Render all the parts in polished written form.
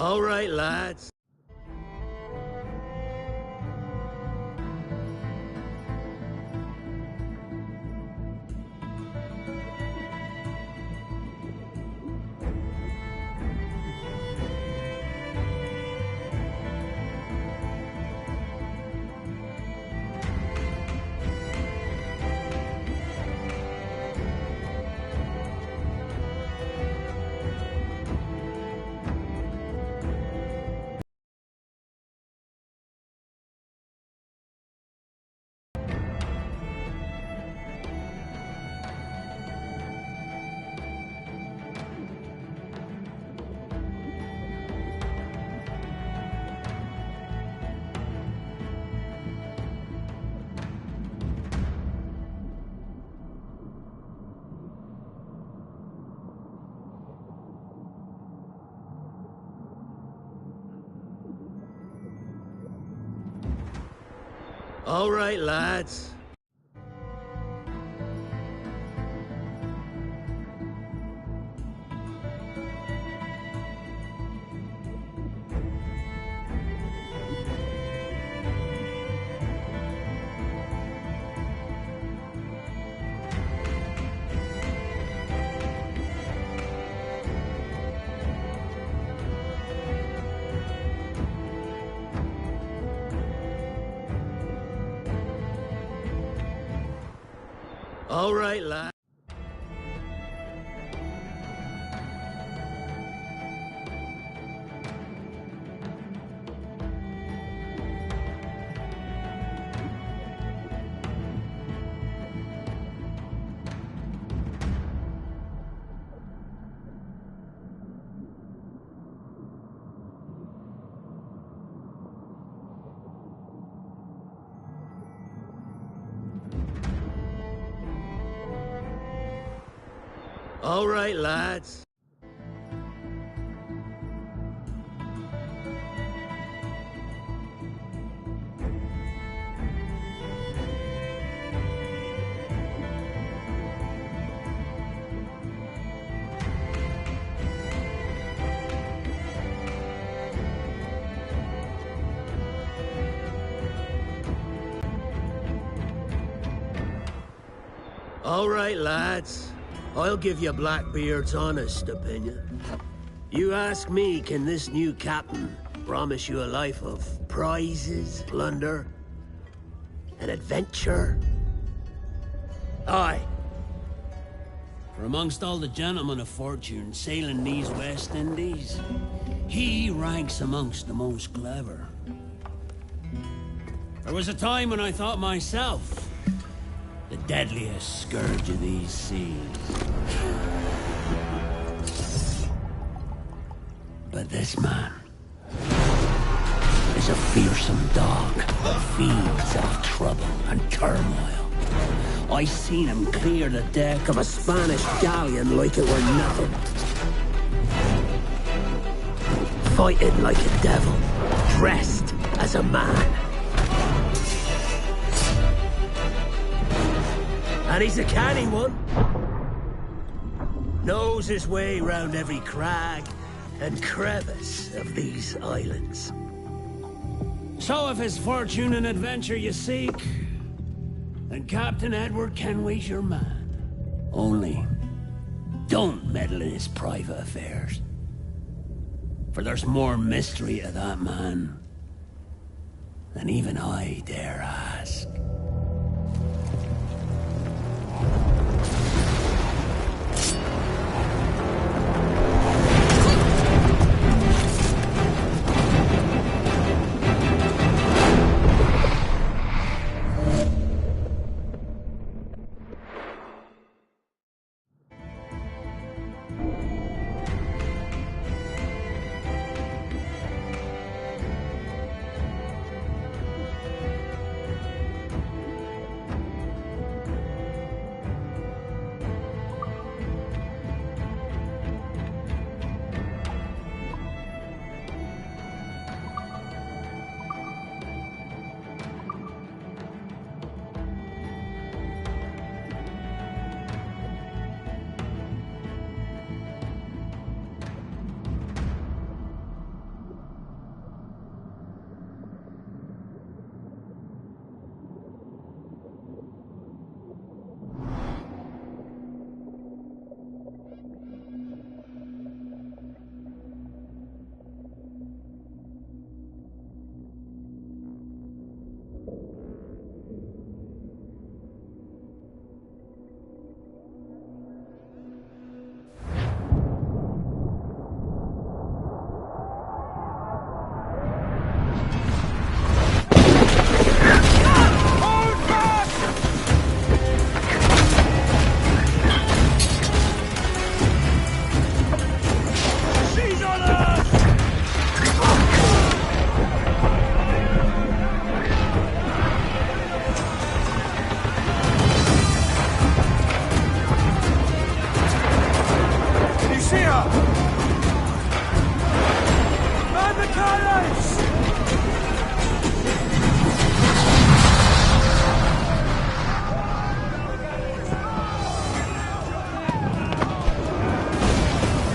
All right, lads. All right, lads. All right, lads. All right, lads. All right, lads. I'll give you Blackbeard's honest opinion. You ask me, can this new captain promise you a life of prizes, plunder, and adventure? Aye. For amongst all the gentlemen of fortune sailing these West Indies, he ranks amongst the most clever. There was a time when I thought myself the deadliest scourge of these seas. But this man is a fearsome dog that feeds off trouble and turmoil. I seen him clear the deck of a Spanish galleon like it were nothing. Fighting like a devil, dressed as a man. And he's a canny one. Knows his way round every crag and crevice of these islands. So if it's fortune and adventure you seek, then Captain Edward Kenway's your man. Only, don't meddle in his private affairs. For there's more mystery to that man than even I dare ask.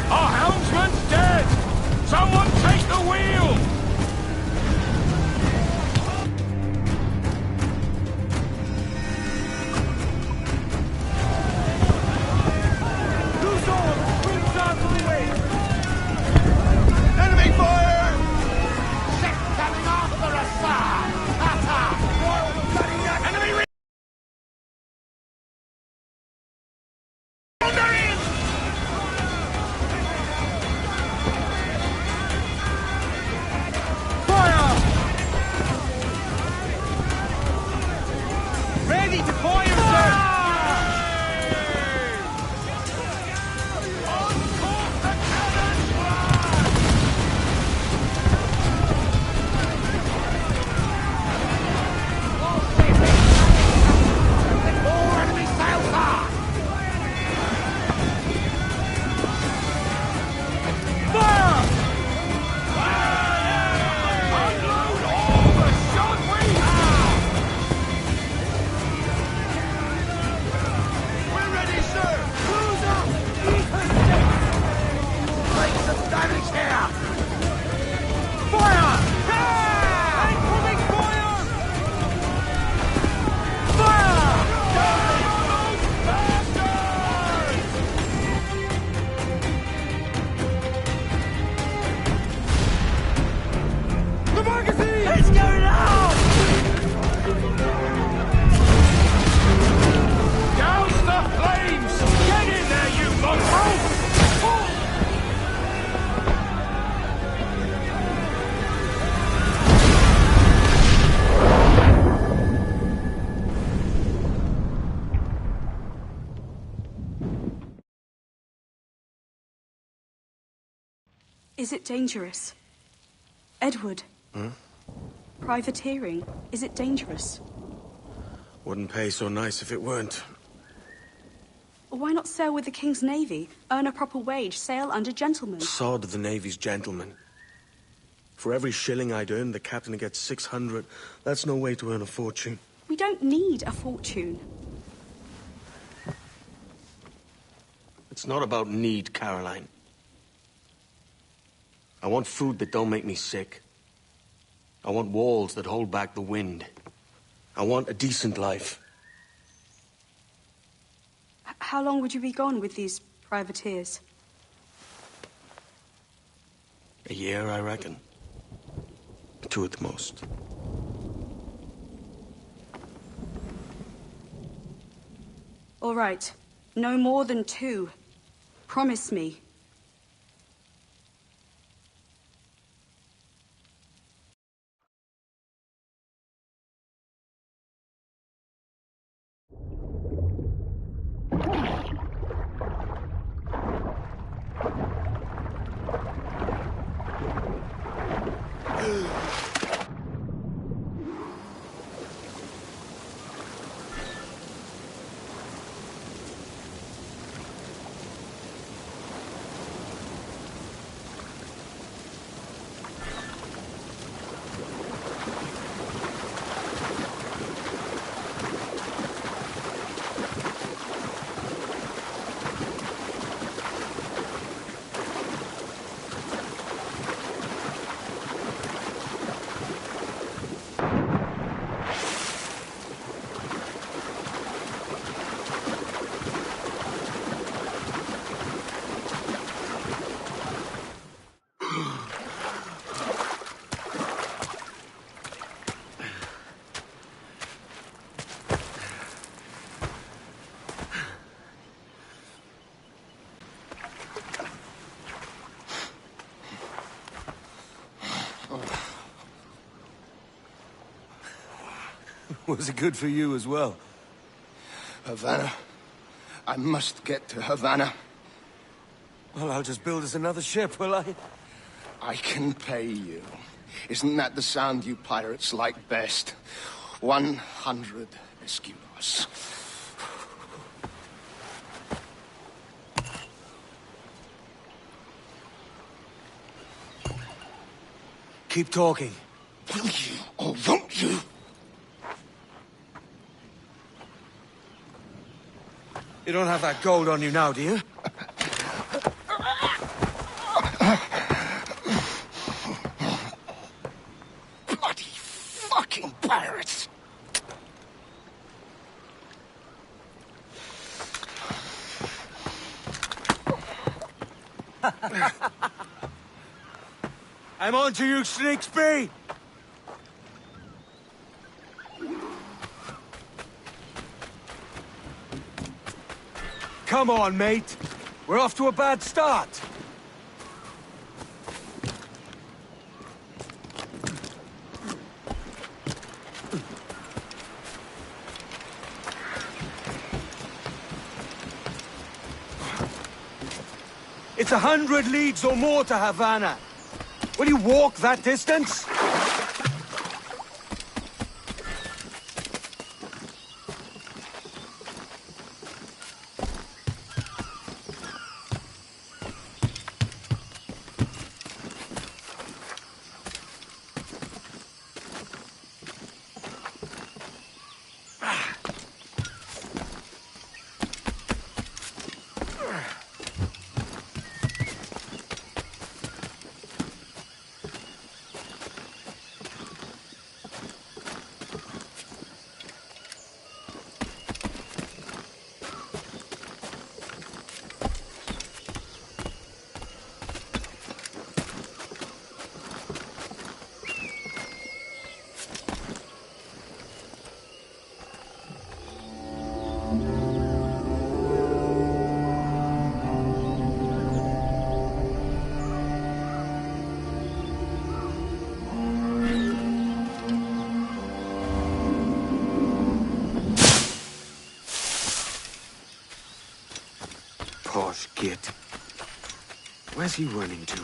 Our helmsman's dead! Someone take the wheel! Who's on? Wings out of the way! Enemy fire! Shit coming after us, sir! Enemy ready to fire, sir! Is it dangerous? Edward? Privateering, is it dangerous? Wouldn't pay so nice if it weren't. Why not sail with the King's Navy? Earn a proper wage, sail under gentlemen. Sod the Navy's gentlemen. For every shilling I'd earn, the captain gets 600. That's no way to earn a fortune. We don't need a fortune. It's not about need, Caroline. I want food that don't make me sick. I want walls that hold back the wind. I want a decent life. How long would you be gone with these privateers? A year, I reckon. 2 at the most. All right. No more than 2. Promise me. Was it good for you as well? Havana. I must get to Havana. Well, I'll just build us another ship, will I? I can pay you. Isn't that the sound you pirates like best? 100 escudos. keep talking. Will you, or won't you? You don't have that gold on you now, do you? Bloody fucking pirates! I'm on to you, Sneaksby! Come on, mate. We're off to a bad start. It's 100 leagues or more to Havana. Will you walk that distance? Posh git. Where's he running to?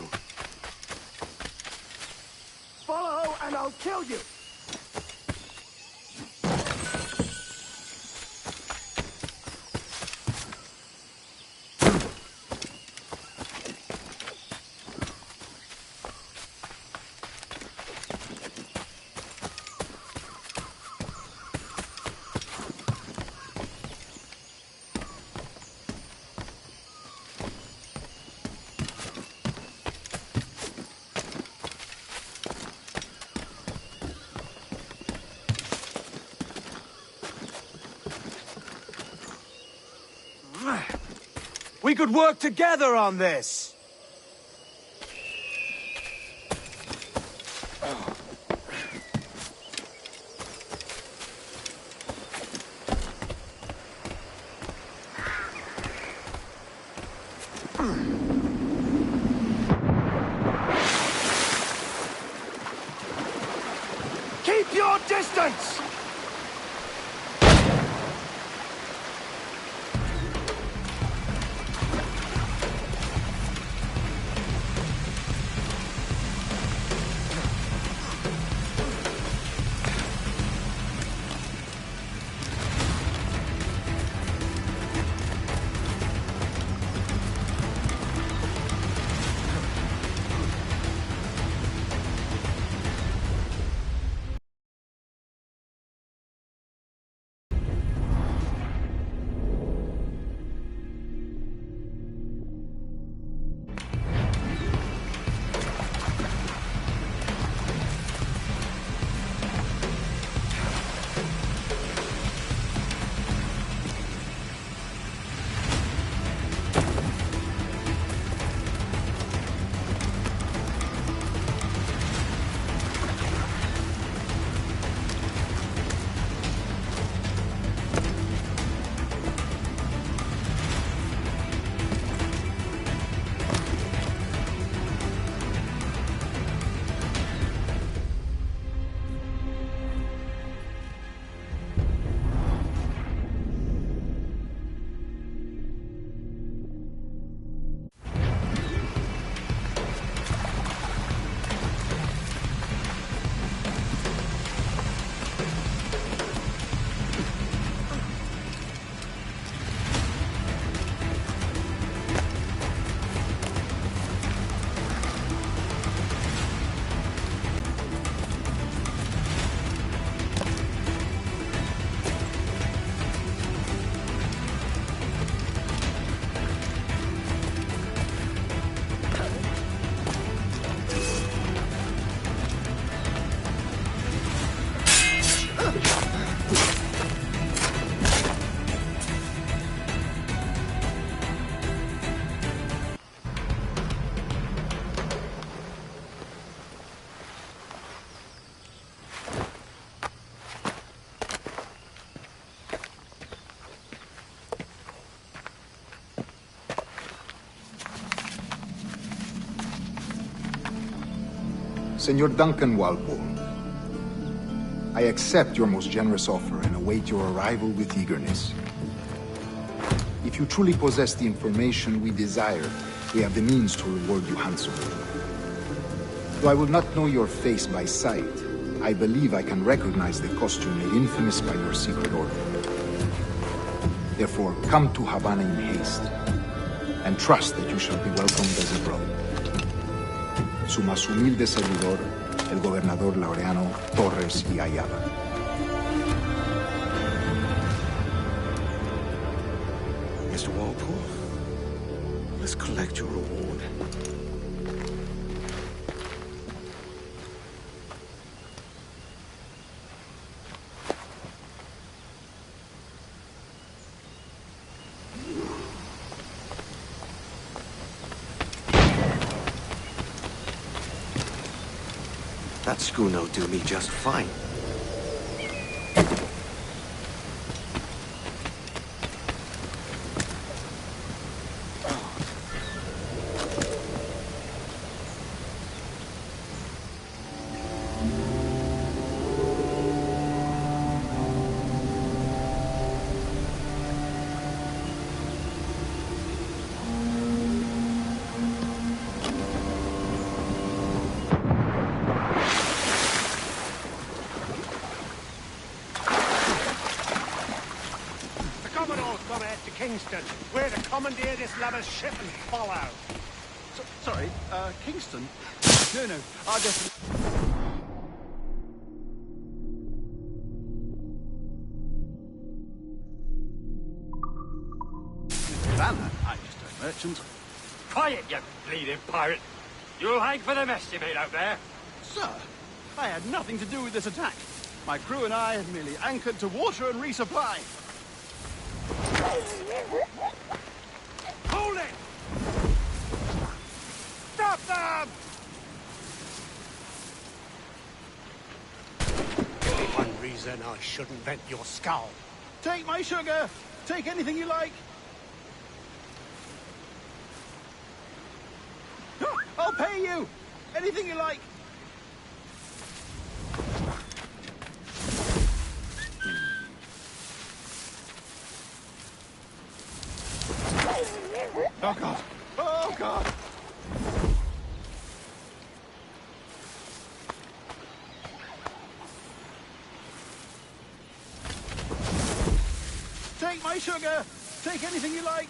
Follow and I'll kill you! We could work together on this! Keep your distance! Senor Duncan Walpole, I accept your most generous offer and await your arrival with eagerness. If you truly possess the information we desire, we have the means to reward you handsomely. Though I will not know your face by sight, I believe I can recognize the costume made infamous by your secret order. Therefore, come to Havana in haste, and trust that you shall be welcomed as a brother. Su más humilde servidor, el gobernador Laureano Torres y Ayala. Mr. Walpole, let's collect your reward. That schooner'll do me just fine. Kingston. We're to commandeer this lover's ship and follow. Sorry, Kingston? No, I just... Havana? I'm just a merchant. Quiet, you bleeding pirate. You'll hang for the mess you made out there. Sir, I had nothing to do with this attack. My crew and I had merely anchored to water and resupply. Hold it! Stop them! One reason I shouldn't vent your skull. Take my sugar! Take anything you like! I'll pay you! Anything you like! Oh, God! Oh, God! Take my sugar! Take anything you like!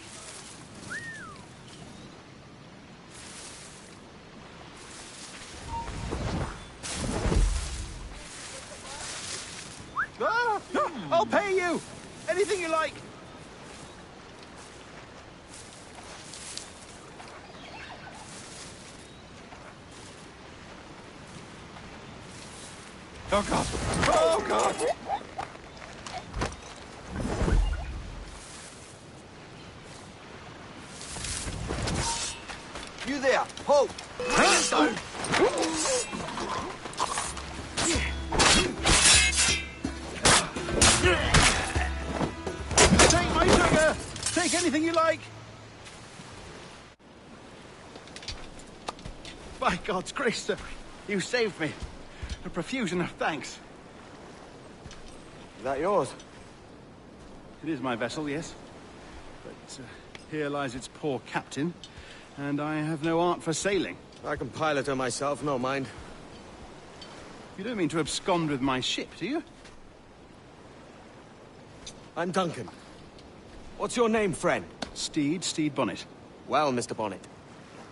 Ah, no, I'll pay you! Anything you like! Oh, God! Oh, God! You there! Halt! Take my sugar! Take anything you like! By God's grace, sir, you saved me. A profusion of thanks. Is that yours? It is my vessel, yes. But here lies its poor captain, and I have no art for sailing. I can pilot her myself, no mind. You don't mean to abscond with my ship, do you? I'm Duncan. What's your name, friend? Stede Bonnet. Well, Mr. Bonnet,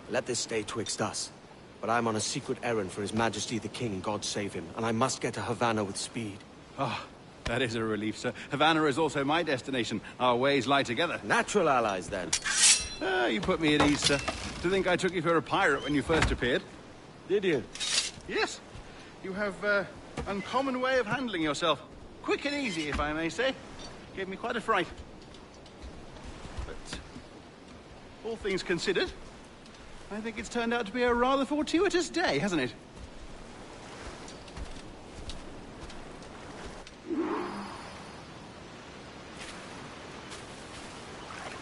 let this stay twixt us. But I'm on a secret errand for His Majesty the King, God save him, and I must get to Havana with speed. Oh, that is a relief, sir. Havana is also my destination. Our ways lie together. Natural allies, then. Ah, you put me at ease, sir. To think I took you for a pirate when you first appeared. Did you? Yes. You have uncommon way of handling yourself. Quick and easy, if I may say. Gave me quite a fright. But all things considered, I think it's turned out to be a rather fortuitous day, hasn't it?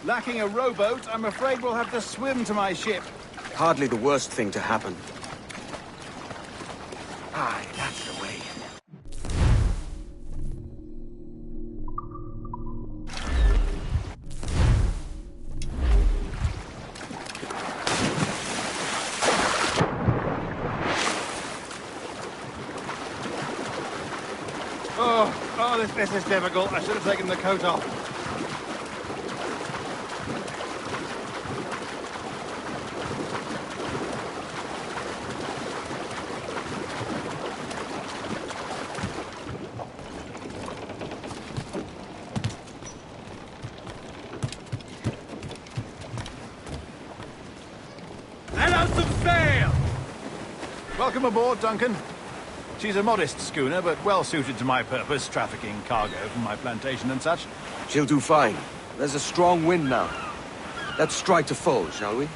Lacking a rowboat, I'm afraid we'll have to swim to my ship. Hardly the worst thing to happen. Aye, that's the way. Oh, this bit is difficult. I should have taken the coat off. Let out some sail! Welcome aboard, Duncan. She's a modest schooner, but well suited to my purpose, trafficking cargo from my plantation and such. She'll do fine. There's a strong wind now. Let's strike to full, shall we?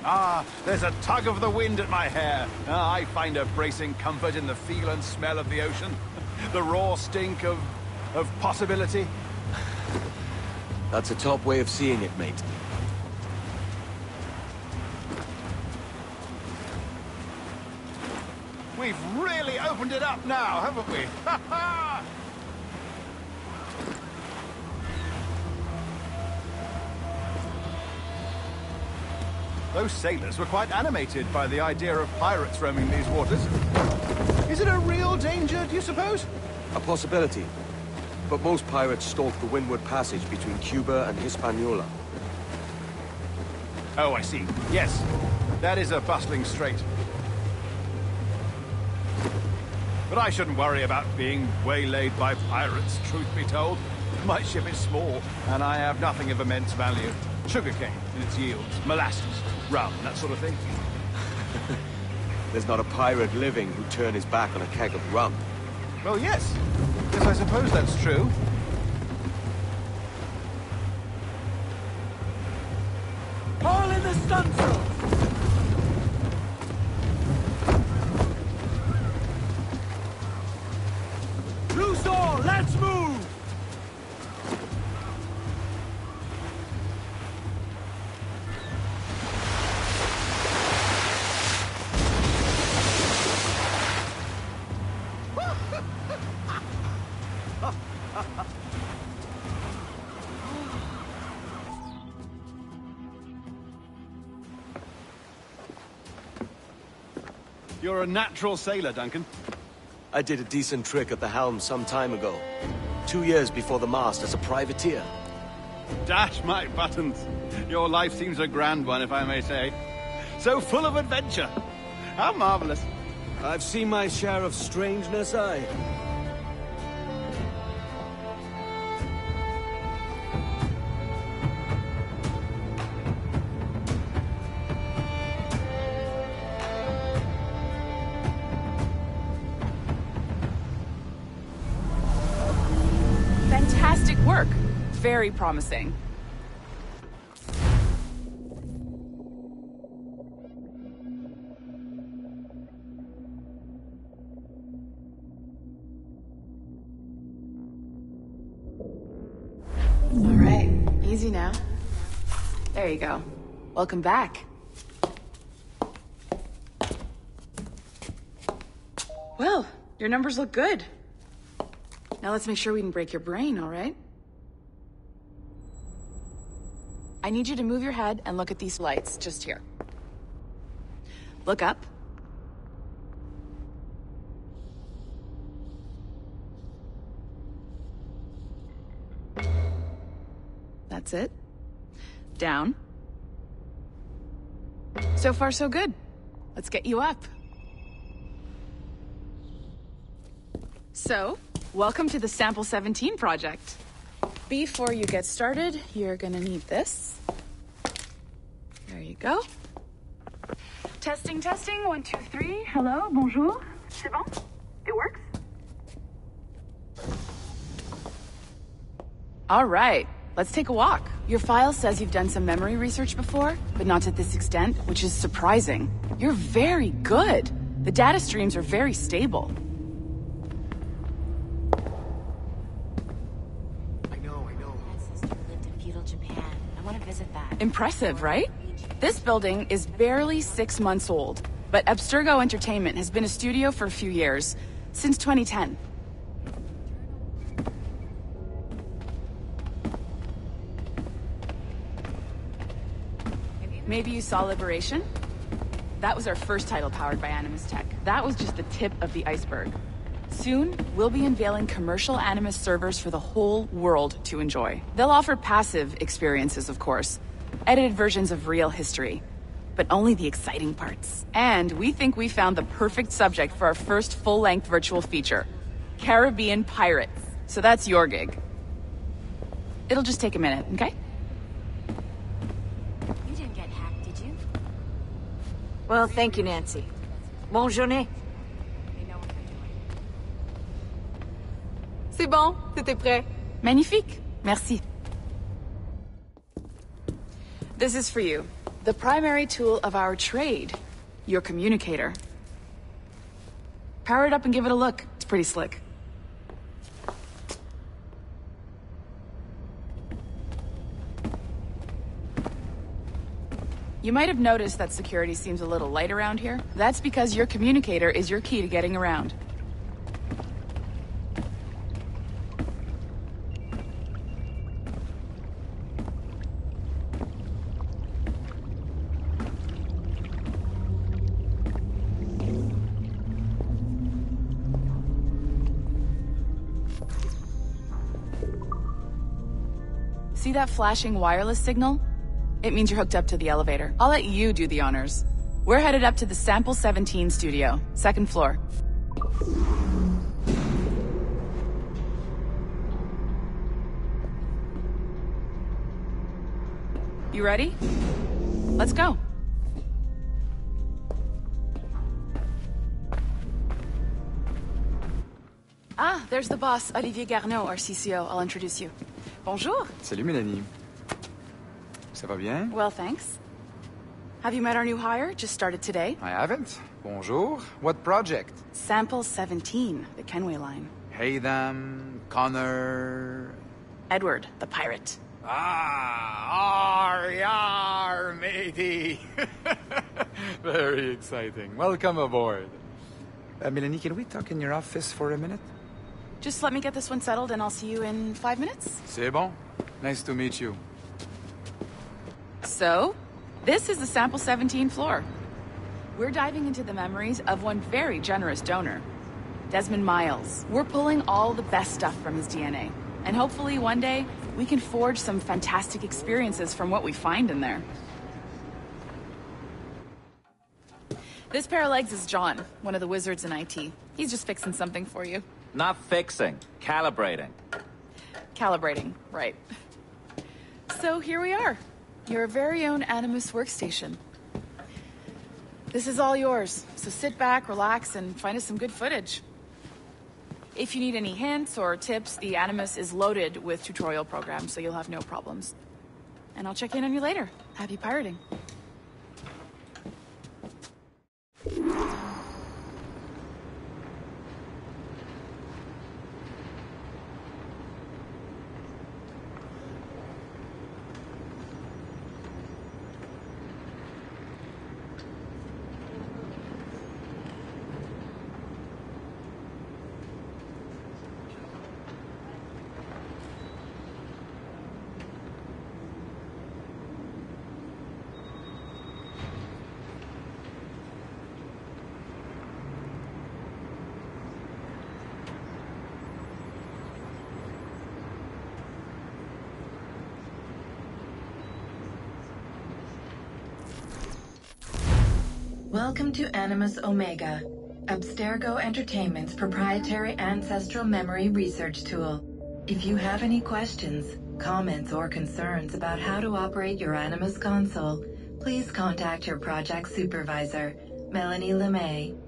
Ah, there's a tug of the wind at my hair. Ah, I find a bracing comfort in the feel and smell of the ocean. The raw stink of possibility. That's a top way of seeing it, mate. We've really opened it up now, haven't we? Ha ha! Those sailors were quite animated by the idea of pirates roaming these waters. Is it a real danger, do you suppose? A possibility. But most pirates stalk the windward passage between Cuba and Hispaniola. Oh, I see. Yes, that is a bustling strait. But I shouldn't worry about being waylaid by pirates, truth be told. My ship is small, and I have nothing of immense value. Sugarcane in its yields, molasses, rum, that sort of thing. There's not a pirate living who'd turn his back on a keg of rum. Well, yes. Yes, I suppose that's true. All in the stunsail! Loose all, let's move! You're a natural sailor, Duncan. I did a decent trick at the helm some time ago. 2 years before the mast as a privateer. Dash my buttons. Your life seems a grand one, if I may say. So full of adventure. How marvelous. I've seen my share of strangeness, aye. Fantastic work. Very promising. All right, easy now. There you go. Welcome back. Well, your numbers look good. Now let's make sure we can break your brain, all right? I need you to move your head and look at these lights just here. Look up. That's it. Down. So far, so good. Let's get you up. So, welcome to the Sample 17 project. Before you get started, you're gonna need this. There you go. Testing, testing, 1, 2, 3. Hello, bonjour. C'est bon? It works? All right, let's take a walk. Your file says you've done some memory research before, but not to this extent, which is surprising. You're very good. The data streams are very stable. My sister lived in feudal Japan. I want to visit that. Impressive, right? This building is barely 6 months old, but Abstergo Entertainment has been a studio for a few years, since 2010. Maybe you saw Liberation? That was our first title powered by Animus Tech. That was just the tip of the iceberg. Soon, we'll be unveiling commercial Animus servers for the whole world to enjoy. They'll offer passive experiences, of course, edited versions of real history, but only the exciting parts. And we think we found the perfect subject for our first full-length virtual feature, Caribbean Pirates. So that's your gig. It'll just take a minute, okay? You didn't get hacked, did you? Well, thank you, Nancy. Bonne journée. C'est bon, c'était prêt. Magnifique. Merci. This is for you. The primary tool of our trade. Your communicator. Power it up and give it a look. It's pretty slick. You might have noticed that security seems a little light around here. That's because your communicator is your key to getting around. See that flashing wireless signal? It means you're hooked up to the elevator. I'll let you do the honors. We're headed up to the Sample 17 studio, 2nd floor. You ready? Let's go. Ah, there's the boss, Olivier Garneau, our CCO. I'll introduce you. Bonjour. Salut, Mélanie. Ça va bien? Well, thanks. Have you met our new hire? Just started today. I haven't. Bonjour. What project? Sample 17, the Kenway line. Haytham, Connor... Edward, the pirate. Ah, yar, matey. Very exciting. Welcome aboard. Mélanie, can we talk in your office for a minute? Just let me get this one settled and I'll see you in 5 minutes. C'est bon. Nice to meet you. So, this is the Sample 17 floor. We're diving into the memories of one very generous donor, Desmond Miles. We're pulling all the best stuff from his DNA. And hopefully one day, we can forge some fantastic experiences from what we find in there. This pair of legs is John, one of the wizards in IT. He's just fixing something for you. Not fixing, calibrating. Calibrating, right. So here we are. Your very own Animus workstation. This is all yours, so sit back, relax, and find us some good footage. If you need any hints or tips, the Animus is loaded with tutorial programs, so you'll have no problems. And I'll check in on you later. Happy pirating. Welcome to Animus Omega, Abstergo Entertainment's proprietary ancestral memory research tool. If you have any questions, comments, or concerns about how to operate your Animus console, please contact your project supervisor, Melanie LeMay.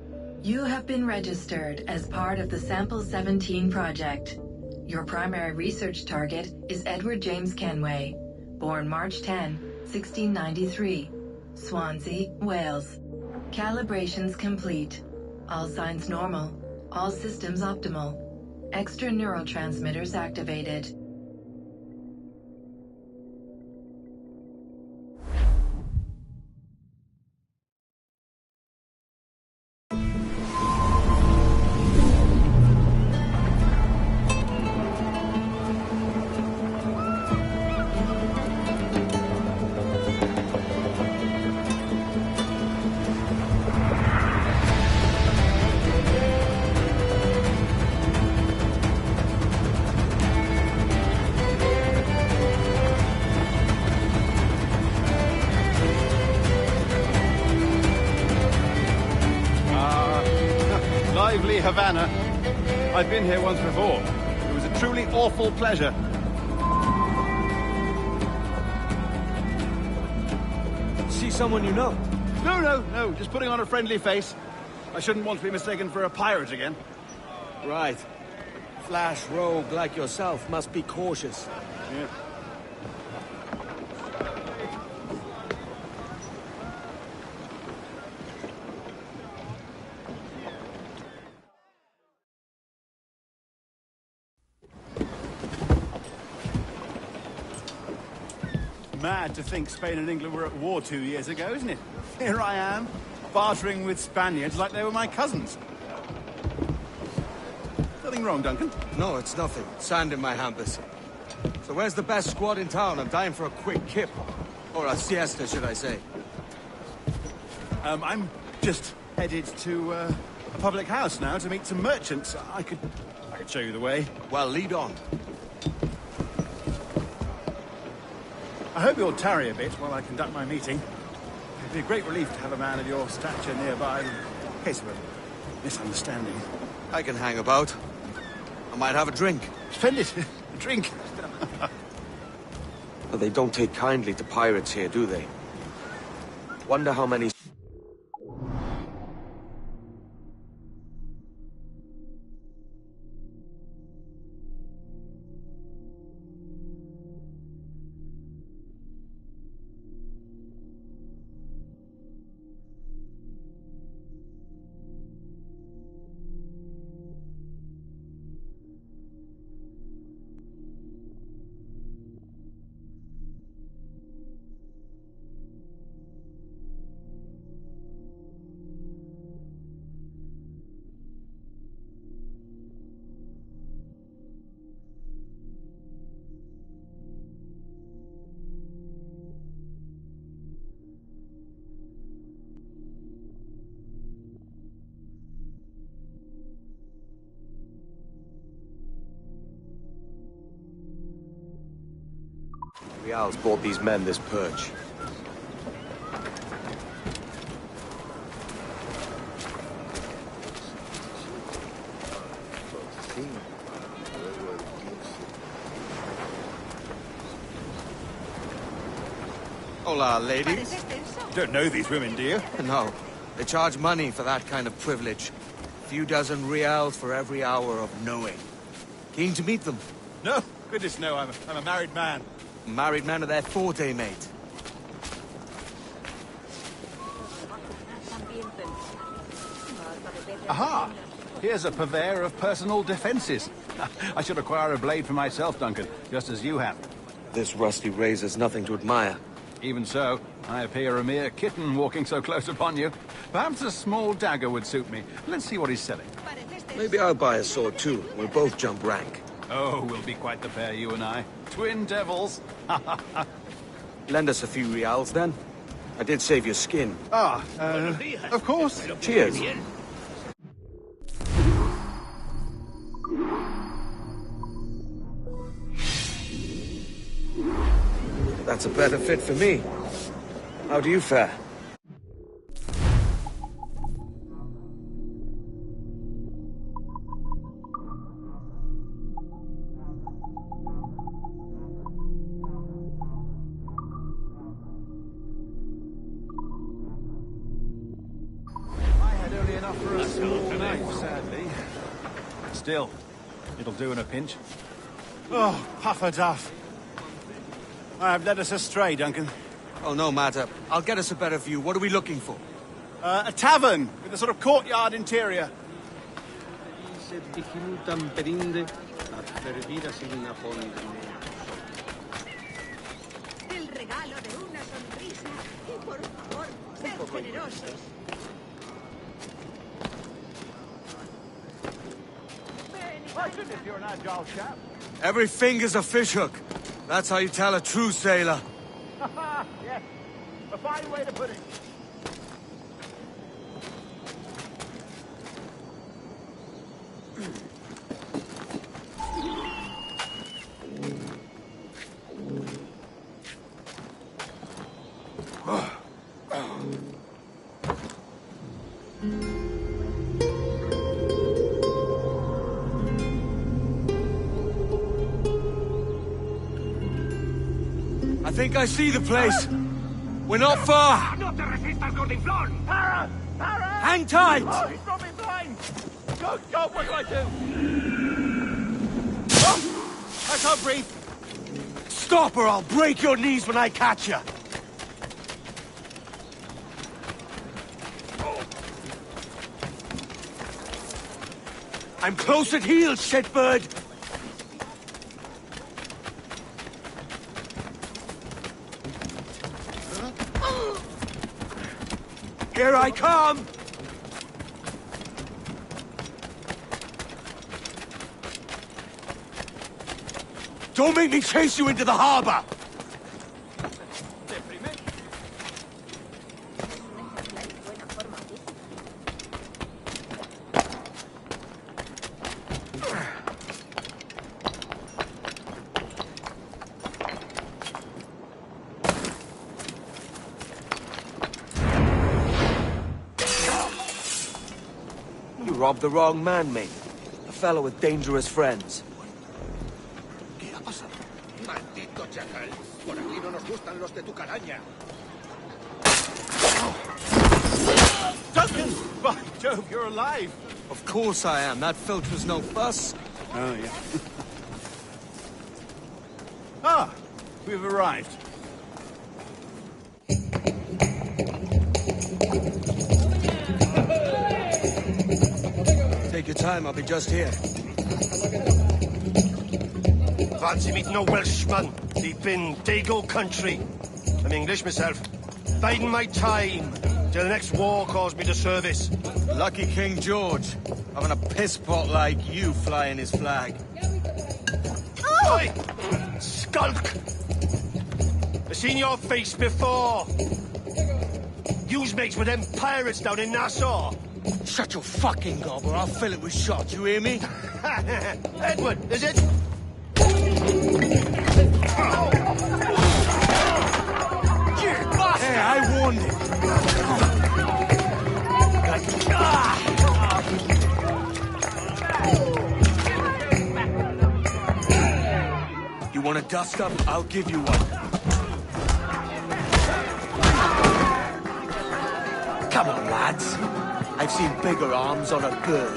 You have been registered as part of the Sample 17 project. Your primary research target is Edward James Kenway, born March 10, 1693, Swansea, Wales. Calibrations complete. All signs normal. All systems optimal. Extra neurotransmitters activated. Havana. I've been here once before. It was a truly awful pleasure. See someone you know? No. Just putting on a friendly face. I shouldn't want to be mistaken for a pirate again. Right. Flash rogue like yourself must be cautious. Yeah. Mad to think Spain and England were at war 2 years ago, isn't it? Here I am, bartering with Spaniards like they were my cousins. Nothing wrong, Duncan? No, it's nothing. Sand in my hampers. So where's the best squad in town? I'm dying for a quick kip. Or a siesta, should I say. I'm just headed to a public house now to meet some merchants. I could show you the way. Well, lead on. I hope you'll tarry a bit while I conduct my meeting. It'd be a great relief to have a man of your stature nearby in case of a misunderstanding. I can hang about. I might have a drink. Splendid. A drink. But they don't take kindly to pirates here, do they? Wonder how many... Rial's bought these men this perch. Hola, ladies. You don't know these women, do you? No. They charge money for that kind of privilege. A few dozen reals for every hour of knowing. Keen to meet them? No, goodness no, I'm a married man. Married man of their forte, mate. Aha! Here's a purveyor of personal defenses. I should acquire a blade for myself, Duncan, just as you have. This rusty razor's nothing to admire. Even so, I appear a mere kitten walking so close upon you. Perhaps a small dagger would suit me. Let's see what he's selling. Maybe I'll buy a sword too. We'll both jump rank. Oh, we'll be quite the pair, you and I. Twin devils. Lend us a few reals, then. I did save your skin. Of course. Cheers. That's a better fit for me. How do you fare? For a small knife, sadly. Still, it'll do in a pinch. Oh, puffer duff. I have led us astray, Duncan. Oh, no matter. I'll get us a better view. What are we looking for? A tavern with a sort of courtyard interior. If you're an agile chap. Every finger's a fishhook. That's how you tell a true sailor. Yes, a fine way to put it. think I see the place. We're not far. No te resistas, gordinflón! Para! Para! Hang tight! Oh, he's got me blind! God, God, what do I do? Oh, I can't breathe. Stop or I'll break your knees when I catch you. I'm close at heel, shitbird! Here I come! Don't make me chase you into the harbor! You robbed the wrong man, mate. A fellow with dangerous friends. ¿Qué ha pasado? Maldito chacal. Por aquí no nos gustan los de tu calaña. Duncan! By Jove, you're alive! Of course I am. That filch was no fuss. Oh, yeah. Ah! We've arrived. Take your time, I'll be just here. Fancy meeting no Welshman deep in Dago country. I'm English myself. Biding my time till the next war calls me to service. Lucky King George, having a piss pot like you flying his flag. Oi! Skulk! I've seen your face before. Yous mates with them pirates down in Nassau. Shut your fucking gob or I'll fill it with shot, you hear me? Edward, is it? Hey, I warned him. You want a dust-up? I'll give you one. Come on, lads. I've seen bigger arms on a girl.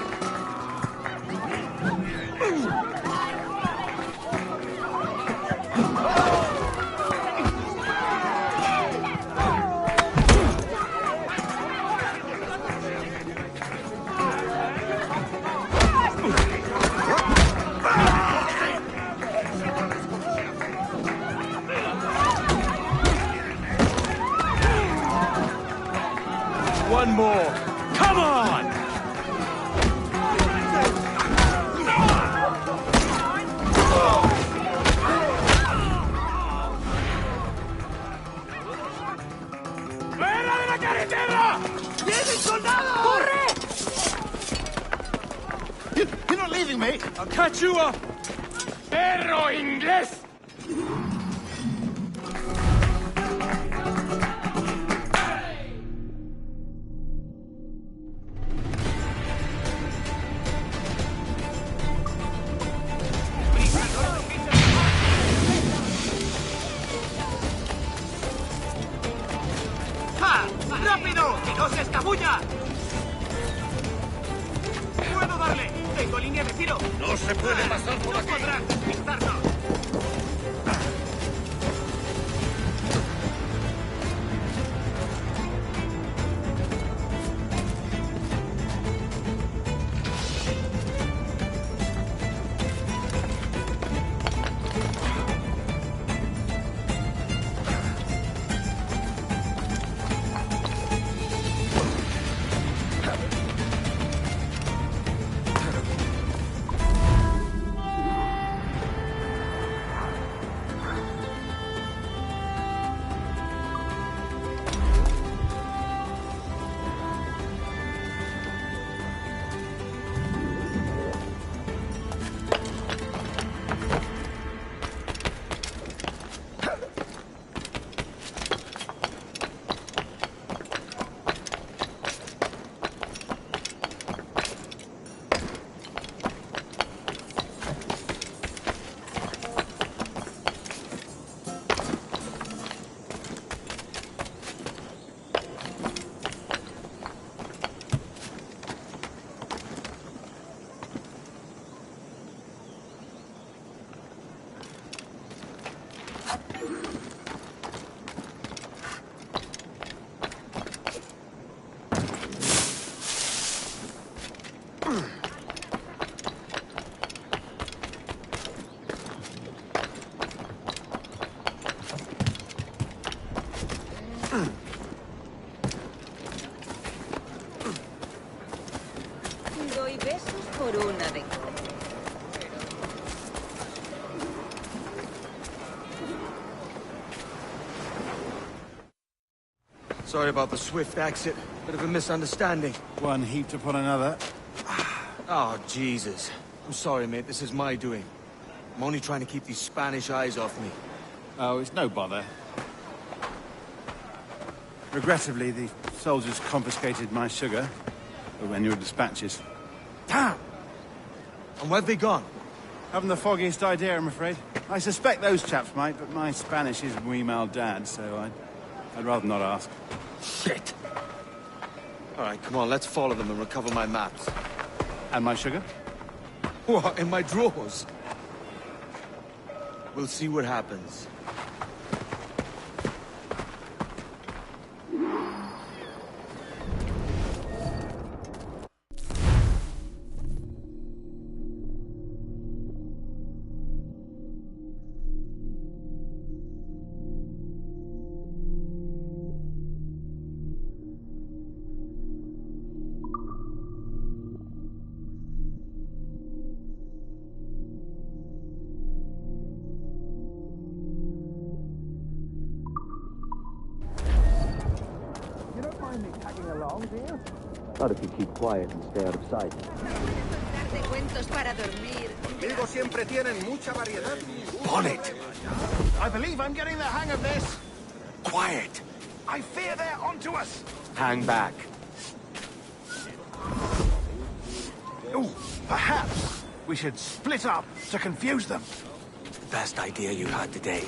One more. Come on! ¡Fuera de la carretera! ¡Vienen soldados! ¡Corre! You're not leaving me. I'll catch you up. ¡Perro inglés! ¡Rápido! ¡Que no se escabulla! ¡Puedo darle! ¡Tengo línea de tiro! No se puede pasar por aquí. ¡No podrán despistarnos! Doy besos por una vez. Sorry about the swift exit. Bit of a misunderstanding. One heaped upon another. Oh, Jesus. I'm sorry, mate. This is my doing. I'm only trying to keep these Spanish eyes off me. Oh, it's no bother. Regrettably, the soldiers confiscated my sugar when your dispatches. Damn! And where've they gone? Haven't the foggiest idea, I'm afraid. I suspect those chaps might, but my Spanish is muy mal dad, so I'd rather not ask. Shit! All right, come on, let's follow them and recover my maps. And my sugar? What, in my drawers? We'll see what happens. Not if you keep quiet and stay out of sight. Bonnet! I believe I'm getting the hang of this. Quiet! I fear they're onto us. Hang back. Ooh, perhaps we should split up to confuse them. Best idea you had today.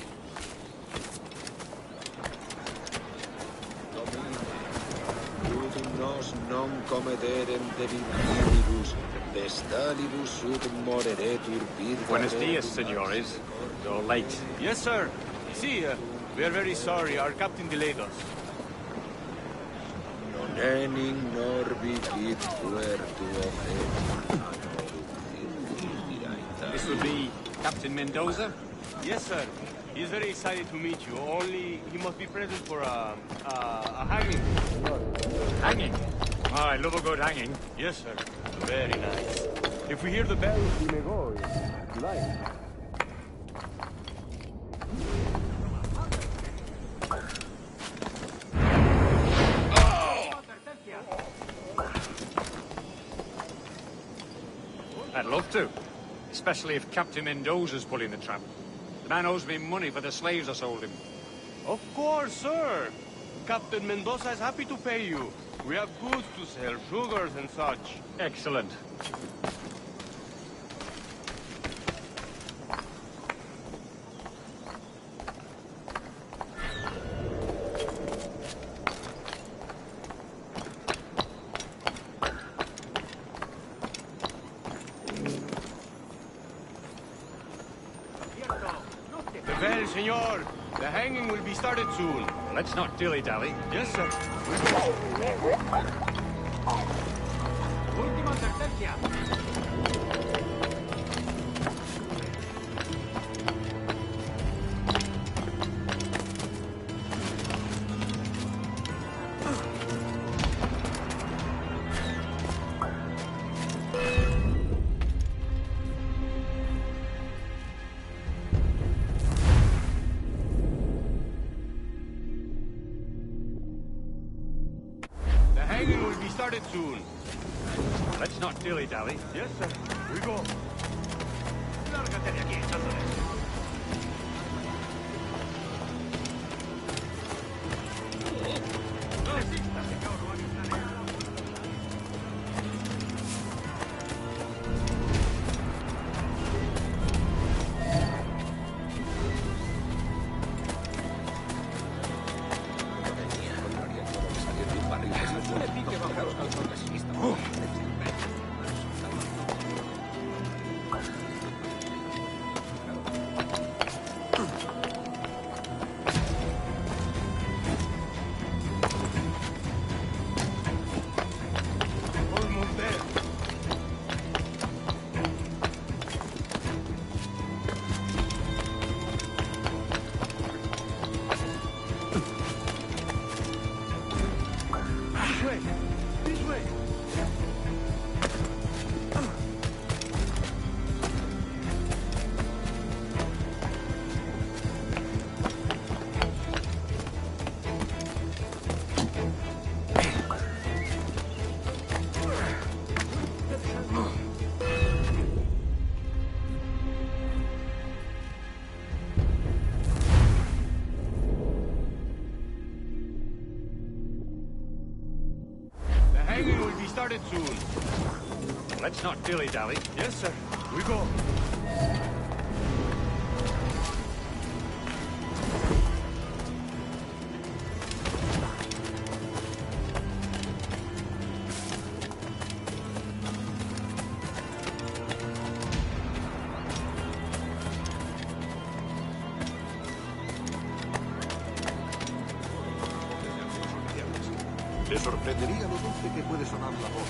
Nos non comederem delictibus, vestalibus sub moreretur virga. Buenos dias, senores. You're late. Yes, sir. See, we are very sorry. Our captain delayed us. Non ening norbi vid puerto This would be Captain Mendoza? Yes, sir. He's very excited to meet you. Only he must be present for a hanging. Hanging? Oh, I love a good hanging. Yes, sir. Very nice. If we hear the bell, we may go. If you like. I'd love to. Especially if Captain Mendoza's pulling the trap. The man owes me money for the slaves I sold him. Of course, sir. Captain Mendoza is happy to pay you. We have goods to sell, sugars and such. Excellent. The bell, senor. The hanging will be started soon. Let's not dilly-dally. Yes, sir. Última advertencia. The hanging will be started soon. Let's not dilly-dally. Yes, sir. We go. Lárgate de aquí, echándole. way! This way! Started soon. Let's not dilly-dally. Yes, sir. We go. Le sorprendería lo dulce que puede sonar la voz.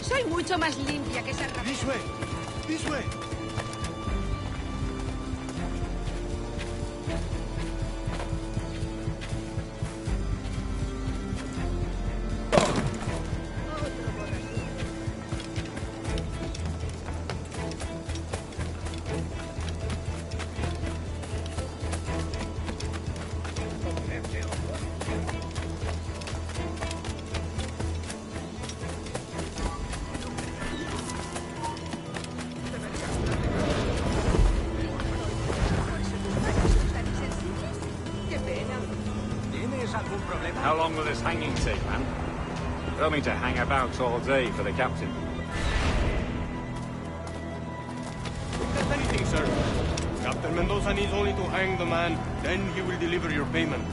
Soy mucho más limpia que esa rata. This way. This way. How long will this hanging take, man? Tell me to hang about all day for the captain. If there's anything, sir. Captain Mendoza needs only to hang the man, then he will deliver your payment.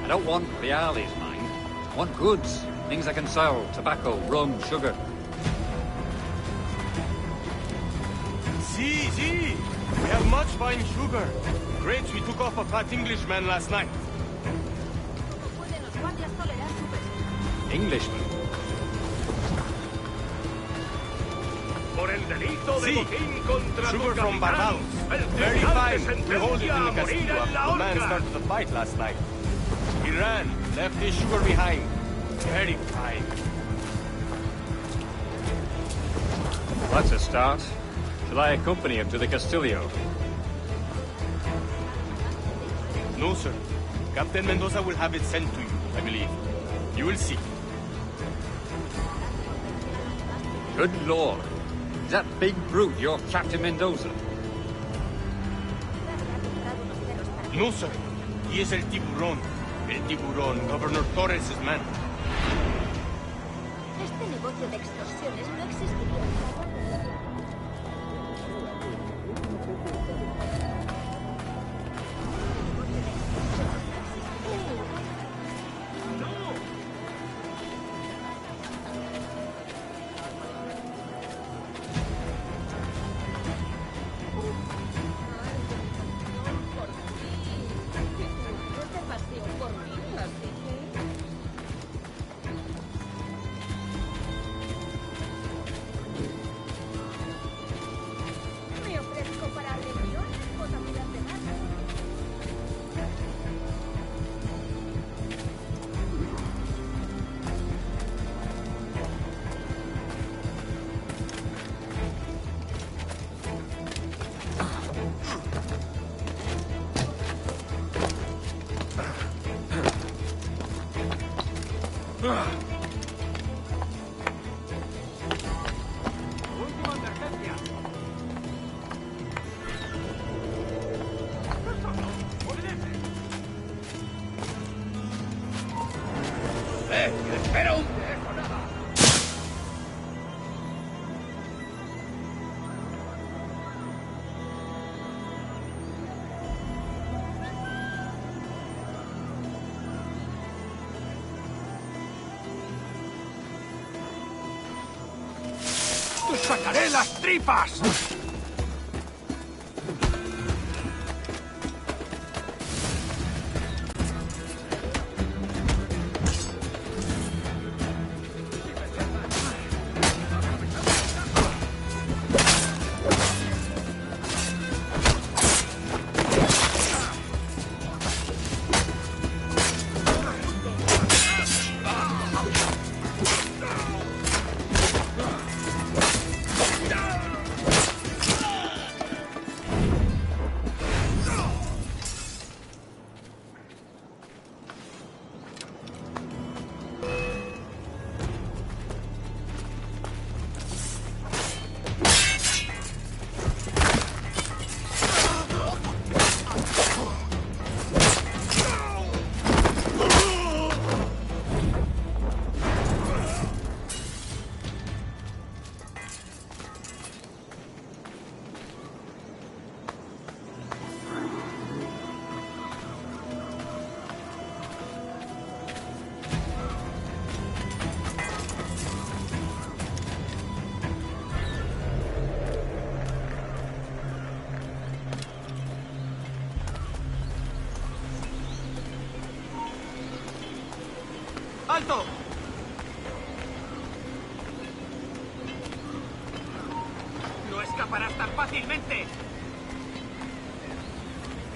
I don't want reales, mind. I want goods. Things I can sell. Tobacco, rum, sugar. See. We have much fine sugar. Grapes we took off a fat Englishman last night. Englishman? Por el delito de botín contra Sugar tu from capitán, Barbados. el Very tribunal fine. te We hold it in the sentencia a morir castillo en la after the man horca. started the fight last night. He ran, left his sugar behind. Very fine. That's a start. Shall I accompany him to the Castillo? No, sir. Captain Mendoza will have it sent to you, I believe. You will see. Good lord. Is that big brute your Captain Mendoza? No, sir. He is El Tiburón. El Tiburón, Governor Torres' man. Este negocio de extorsiones no existiría. ¡Te sacaré las tripas! ¡Alto! ¡No escaparás tan fácilmente!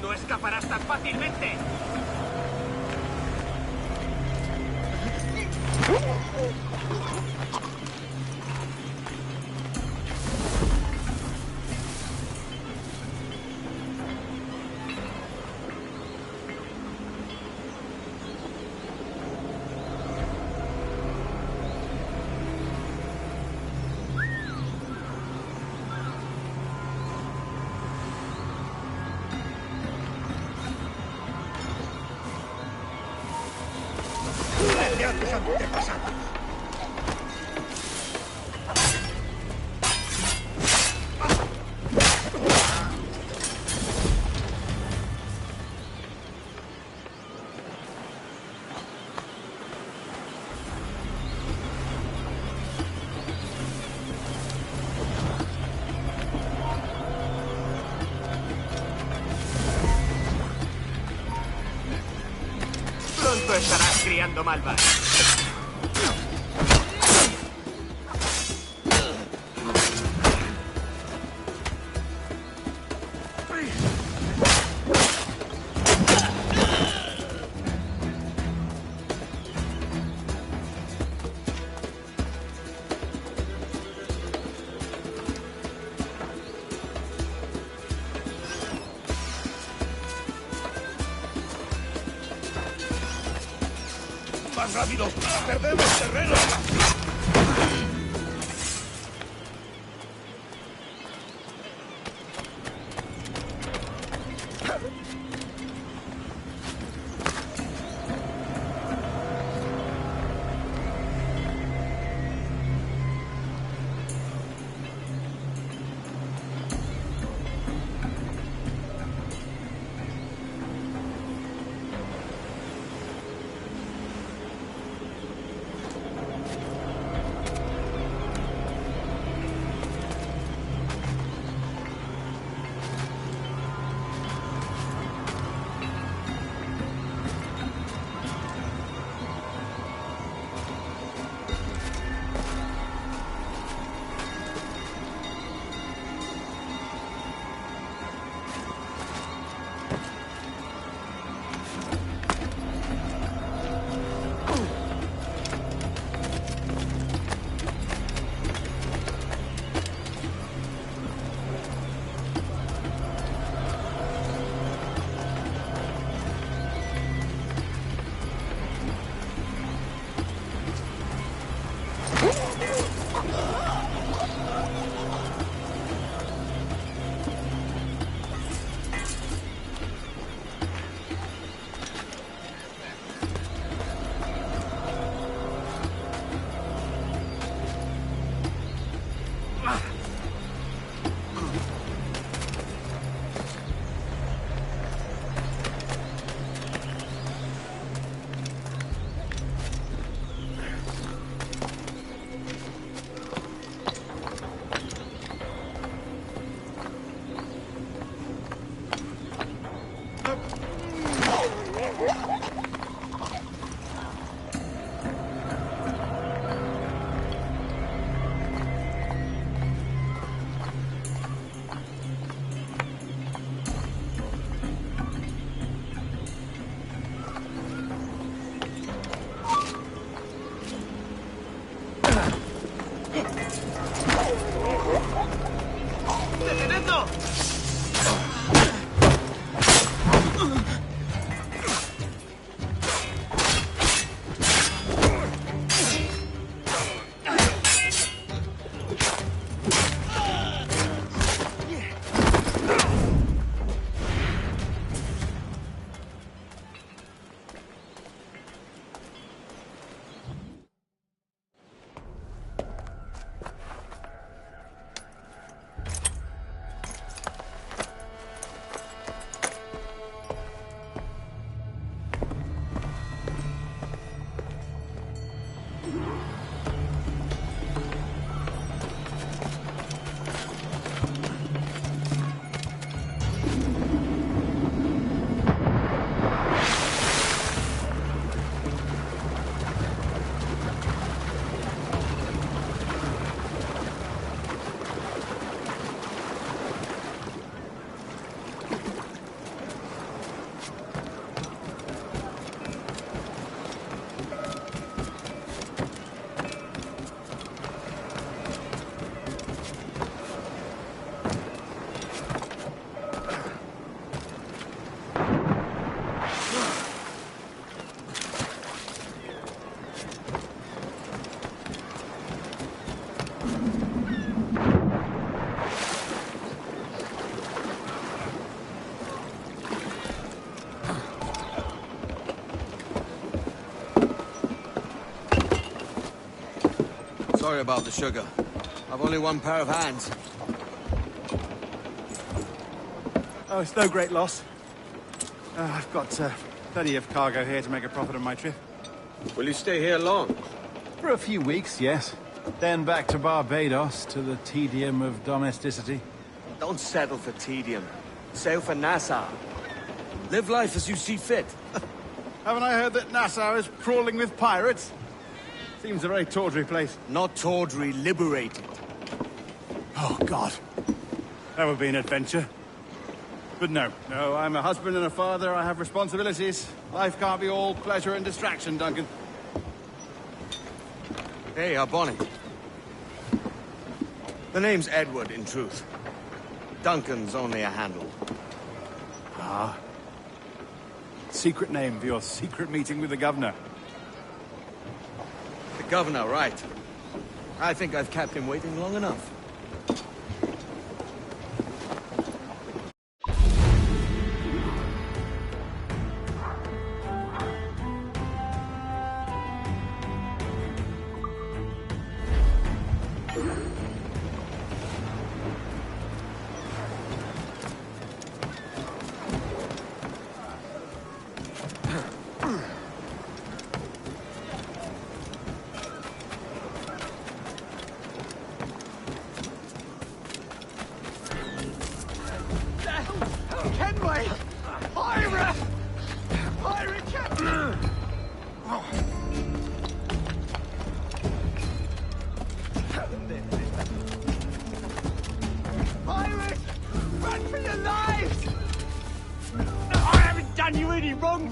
¡No escaparás tan fácilmente! ¡Vete a tus antepasados! Pronto estarás criando malvas. ¡Más rápido! ¡Perdemos terreno! Sorry about the sugar. I've only one pair of hands. Oh, it's no great loss. I've got plenty of cargo here to make a profit on my trip. Will you stay here long? For a few weeks, yes. Then back to Barbados, to the tedium of domesticity. Don't settle for tedium. Sail for Nassau. Live life as you see fit. Haven't I heard that Nassau is crawling with pirates? Seems a very tawdry place. Not tawdry, liberated. Oh, God. That would be an adventure. But no, I'm a husband and a father. I have responsibilities. Life can't be all pleasure and distraction, Duncan. Hey, Bonnie. The name's Edward, in truth. Duncan's only a handle. Ah. Secret name for your secret meeting with the governor. The governor, right. I think I've kept him waiting long enough. Kenway! Pirate! Pirate captain! Pirate! Run for your lives! I haven't done you any wrong!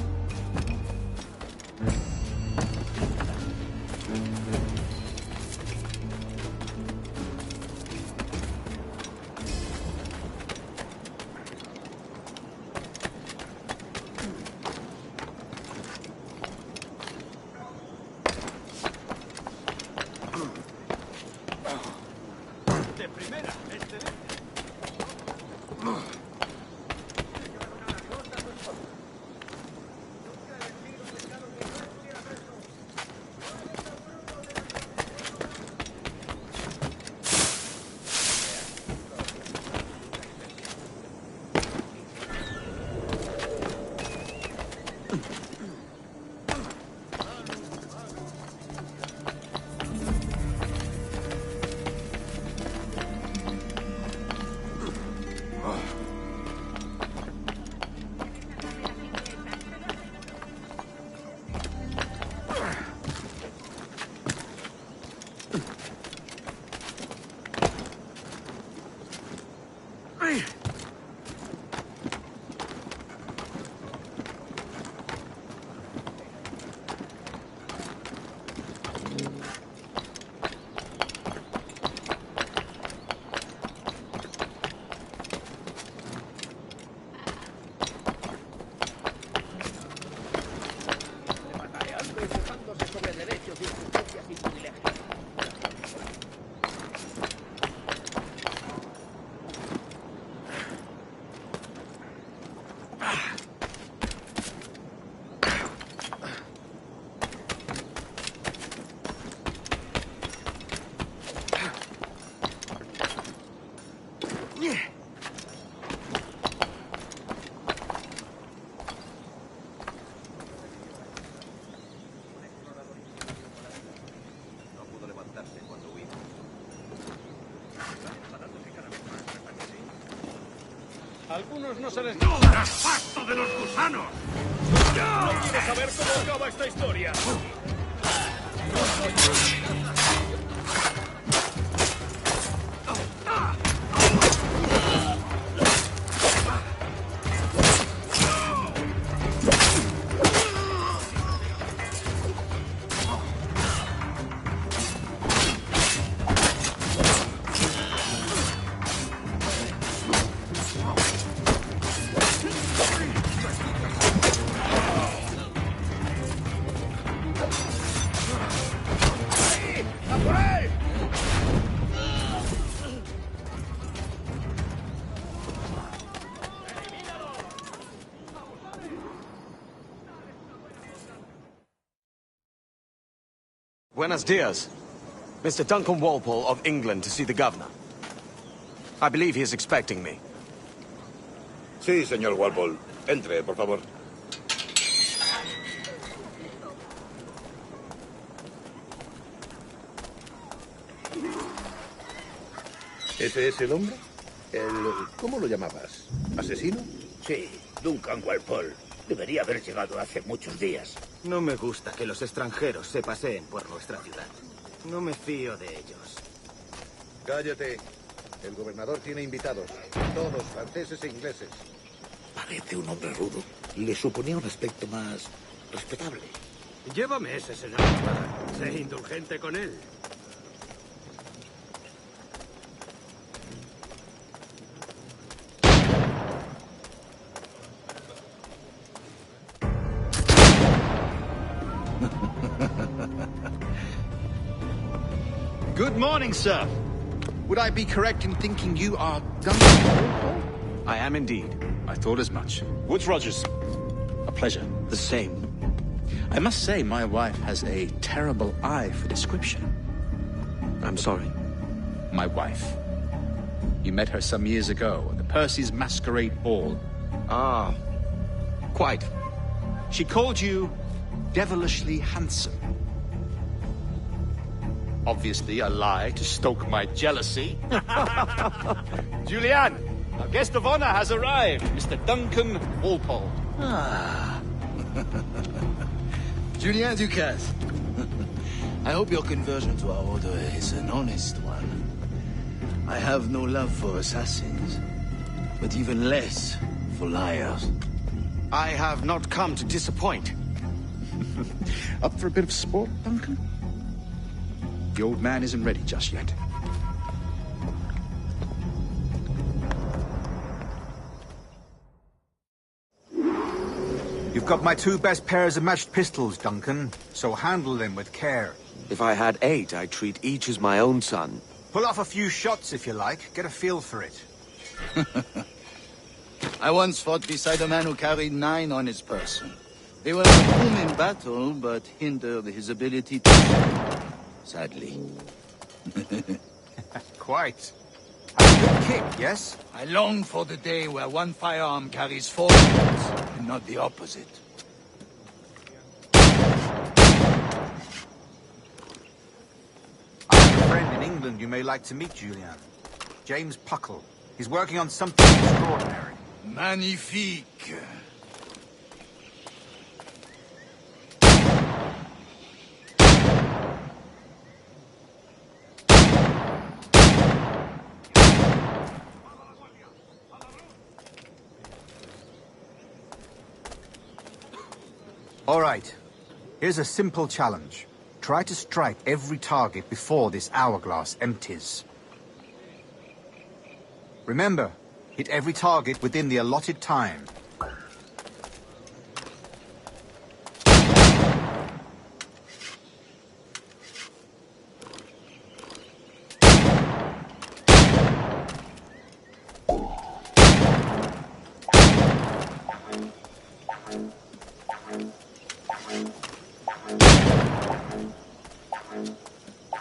Algunos no se les da pasto de los gusanos. ¿No quieres saber cómo acaba esta historia? Buenos dias. Mr. Duncan Walpole of England to see the governor. I believe he is expecting me. Sí, señor Walpole. Entre, por favor. ¿Ese es el hombre? ¿Cómo lo llamabas? ¿Asesino? Sí, Duncan Walpole. Debería haber llegado hace muchos días. No me gusta que los extranjeros se paseen por nuestra ciudad. No me fío de ellos. Cállate. El gobernador tiene invitados. Todos franceses e ingleses. Parece un hombre rudo. Le suponía un aspecto más respetable. Lleva meses en la armada. Sé indulgente con él. Good morning, sir. Would I be correct in thinking you are Duncan? I am indeed. I thought as much. Woods Rogers. A pleasure. The same. I must say, my wife has a terrible eye for description. I'm sorry. My wife. You met her some years ago at the Percy's Masquerade Ball. Ah, quite. She called you devilishly handsome. Obviously a lie to stoke my jealousy. Julianne, our guest of honor has arrived, Mr. Duncan Walpole. Ah. Julien Ducasse. I hope your conversion to our order is an honest one. I have no love for assassins, but even less for liars. I have not come to disappoint. Up for a bit of sport, Duncan? The old man isn't ready just yet. You've got my 2 best pairs of matched pistols, Duncan, so handle them with care. If I had 8, I'd treat each as my own son. Pull off a few shots if you like. Get a feel for it. I once fought beside a man who carried 9 on his person. They were not whom in battle, but hindered his ability to... Sadly. Quite. Have a good kick, yes? I long for the day where one firearm carries 4 bullets, and not the opposite. I have a friend in England you may like to meet, Julian. James Puckle. He's working on something extraordinary. Magnifique. All right. Here's a simple challenge. Try to strike every target before this hourglass empties. Remember, hit every target within the allotted time.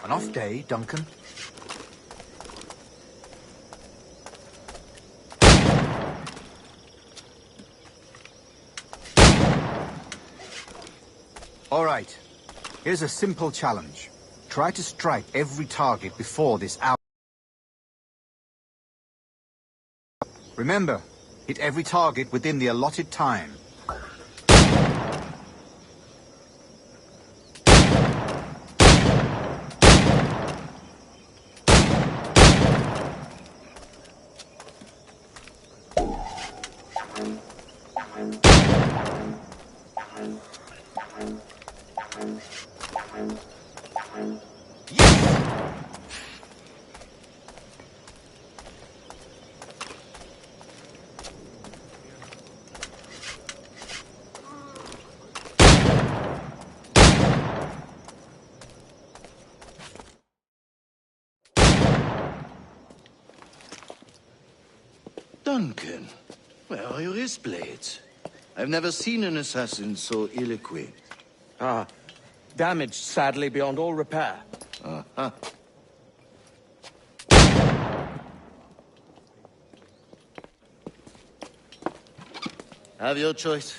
An off day, Duncan. All right. Here's a simple challenge. Try to strike every target before this hour. Remember, hit every target within the allotted time. Duncan, where are your wrist blades? I've never seen an assassin so ill-equipped. Ah, Damaged, sadly, beyond all repair. Uh-huh. Have your choice.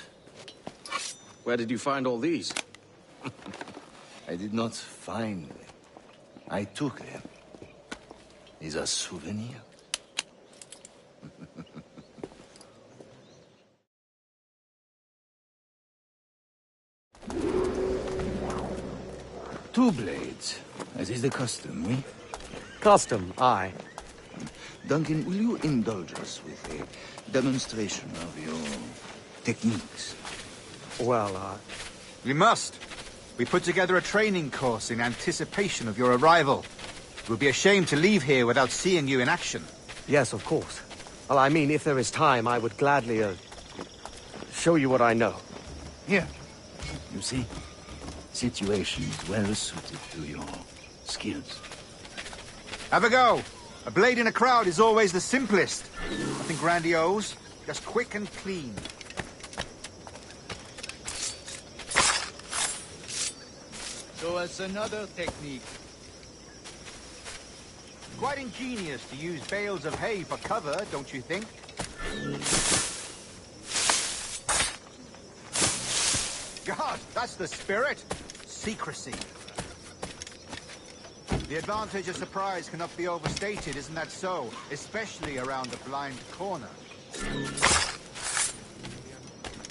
Where did you find all these? I did not find them. I took them. Is a souvenir. Two blades, as is the custom, we? Custom, aye. Duncan, will you indulge us with a demonstration of your techniques? Well, We must. We put together a training course in anticipation of your arrival. It would be a shame to leave here without seeing you in action. Yes, of course. Well, I mean, if there is time, I would gladly, show you what I know. Here. You see? Situation is well suited to your skills. Have a go. A blade in a crowd is always the simplest. Nothing grandiose, just quick and clean. Show us another technique. Quite ingenious to use bales of hay for cover, don't you think? God, that's the spirit. Secrecy. The advantage of surprise cannot be overstated, isn't that so? Especially around a blind corner.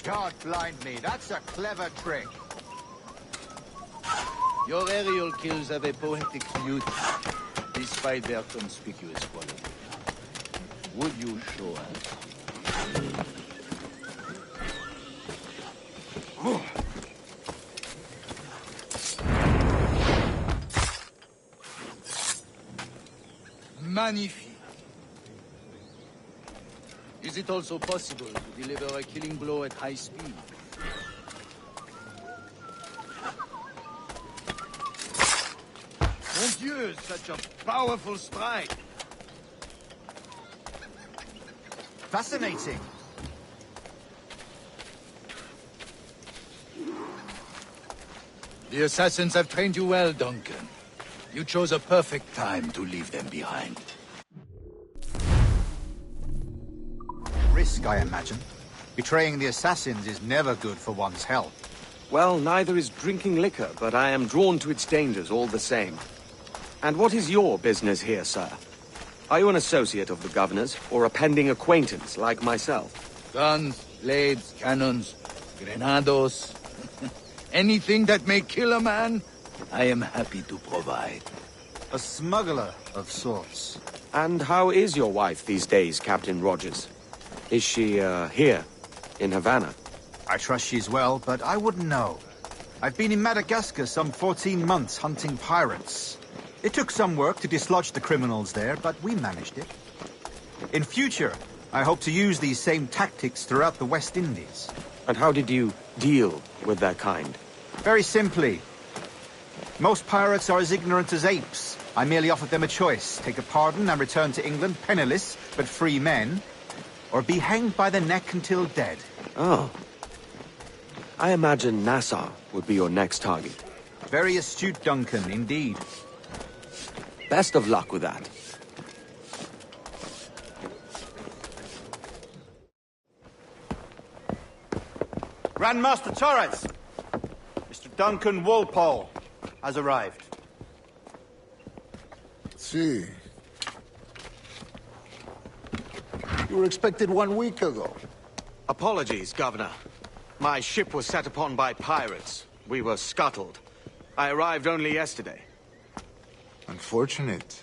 God blind me, that's a clever trick. Your aerial kills have a poetic beauty, despite their conspicuous quality. Would you show us? Magnifique. Is it also possible to deliver a killing blow at high speed? Mon Dieu, such a powerful strike! Fascinating. The assassins have trained you well, Duncan. You chose a perfect time to leave them behind. Risk, I imagine. Betraying the assassins is never good for one's health. Well, neither is drinking liquor, but I am drawn to its dangers all the same. And what is your business here, sir? Are you an associate of the governor's, or a pending acquaintance like myself? Guns, blades, cannons, grenados. Anything that may kill a man, I am happy to provide. A smuggler of sorts. And how is your wife these days, Captain Rogers? Is she, here, in Havana? I trust she's well, but I wouldn't know. I've been in Madagascar some 14 months hunting pirates. It took some work to dislodge the criminals there, but we managed it. In future, I hope to use these same tactics throughout the West Indies. And how did you deal with their kind? Very simply. Most pirates are as ignorant as apes. I merely offered them a choice. Take a pardon and return to England penniless, but free men, or be hanged by the neck until dead. Oh. I imagine Nassau would be your next target. Very astute, Duncan, indeed. Best of luck with that. Grandmaster Torres! Mr. Duncan Walpole has arrived. See. You were expected 1 week ago. Apologies, Governor. My ship was set upon by pirates. We were scuttled. I arrived only yesterday. Unfortunate.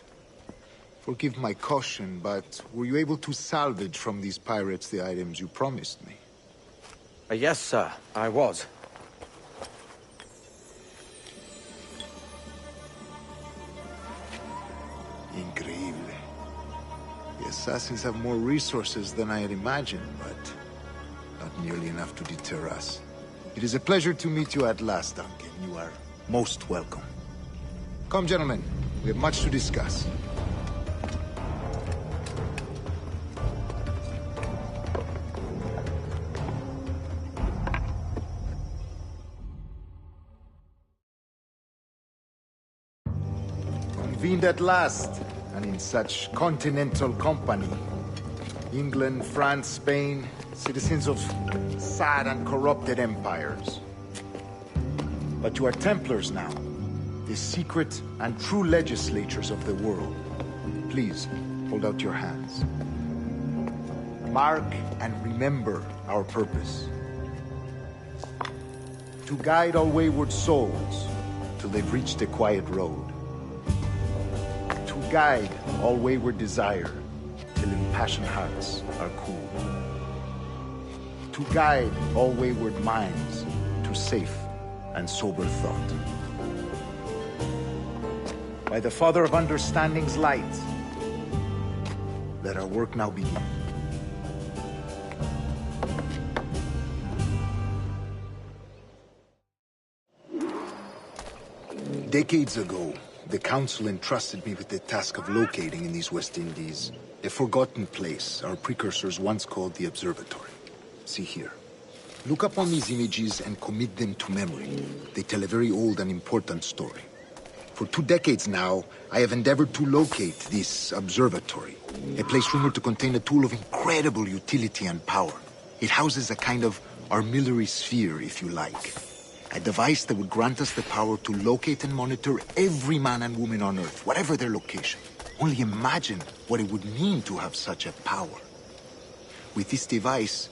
Forgive my caution, but were you able to salvage from these pirates the items you promised me? Yes, sir, I was. Increíble. The assassins have more resources than I had imagined, but not nearly enough to deter us. It is a pleasure to meet you at last, Duncan. You are most welcome. Come, gentlemen. We have much to discuss. convened at last, and in such continental company. England, France, Spain, citizens of sad and corrupted empires. But you are Templars now, the secret and true legislators of the world. Please, hold out your hands. Mark and remember our purpose. To guide all wayward souls till they've reached the quiet road. To guide all wayward desire till impassioned hearts are cool. To guide all wayward minds to safe and sober thought. By the Father of Understanding's light, let our work now begin. Decades ago, the Council entrusted me with the task of locating in these West Indies a forgotten place our precursors once called the Observatory. See here. Look upon these images and commit them to memory. They tell a very old and important story. For 2 decades now, I have endeavored to locate this observatory, a place rumored to contain a tool of incredible utility and power. It houses a kind of armillary sphere, if you like. A device that would grant us the power to locate and monitor every man and woman on Earth, whatever their location. Only imagine what it would mean to have such a power. With this device,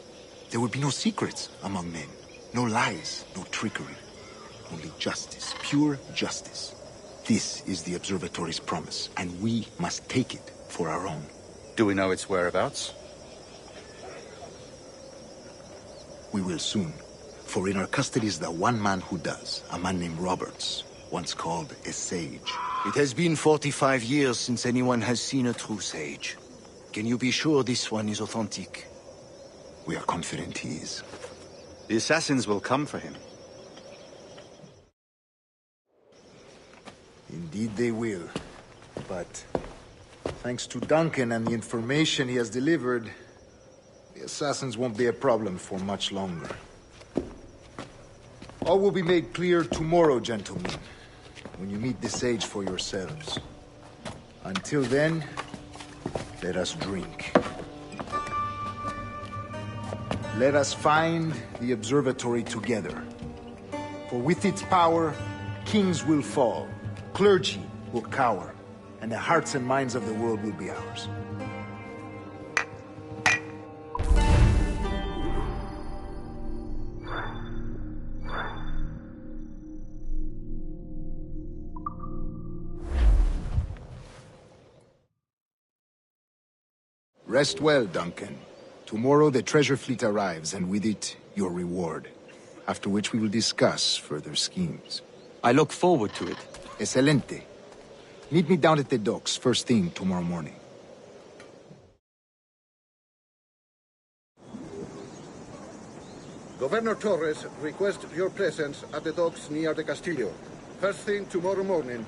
there would be no secrets among men, no lies, no trickery. Only justice, pure justice. This is the Observatory's promise, and we must take it for our own. Do we know its whereabouts? We will soon. For in our custody is the one man who does, a man named Roberts, once called a sage. It has been 45 years since anyone has seen a true sage. Can you be sure this one is authentic? We are confident he is. The assassins will come for him. Indeed they will. But thanks to Duncan and the information he has delivered, the assassins won't be a problem for much longer. All will be made clear tomorrow, gentlemen, when you meet the sage for yourselves. Until then, let us drink. Let us find the observatory together. For with its power, kings will fall, clergy will cower, and the hearts and minds of the world will be ours. Rest well, Duncan. Tomorrow the treasure fleet arrives, and with it, your reward. After which we will discuss further schemes. I look forward to it. Excelente. Meet me down at the docks first thing tomorrow morning. Governor Torres requests your presence at the docks near the Castillo. First thing tomorrow morning.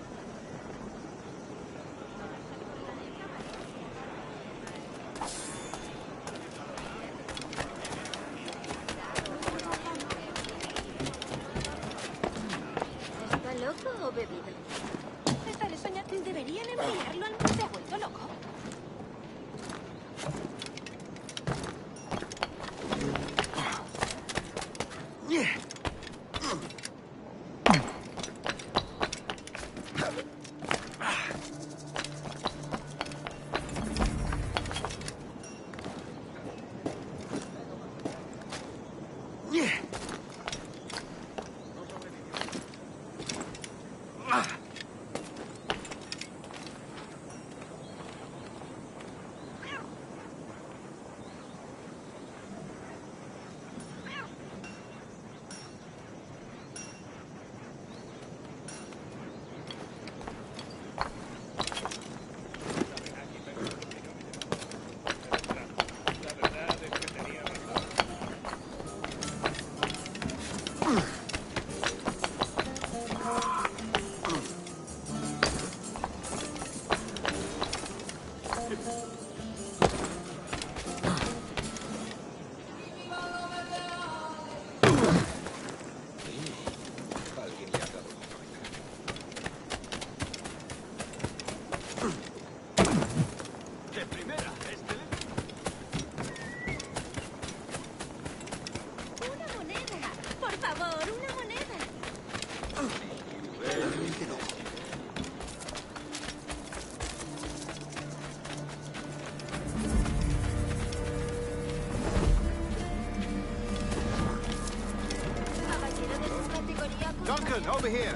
over here.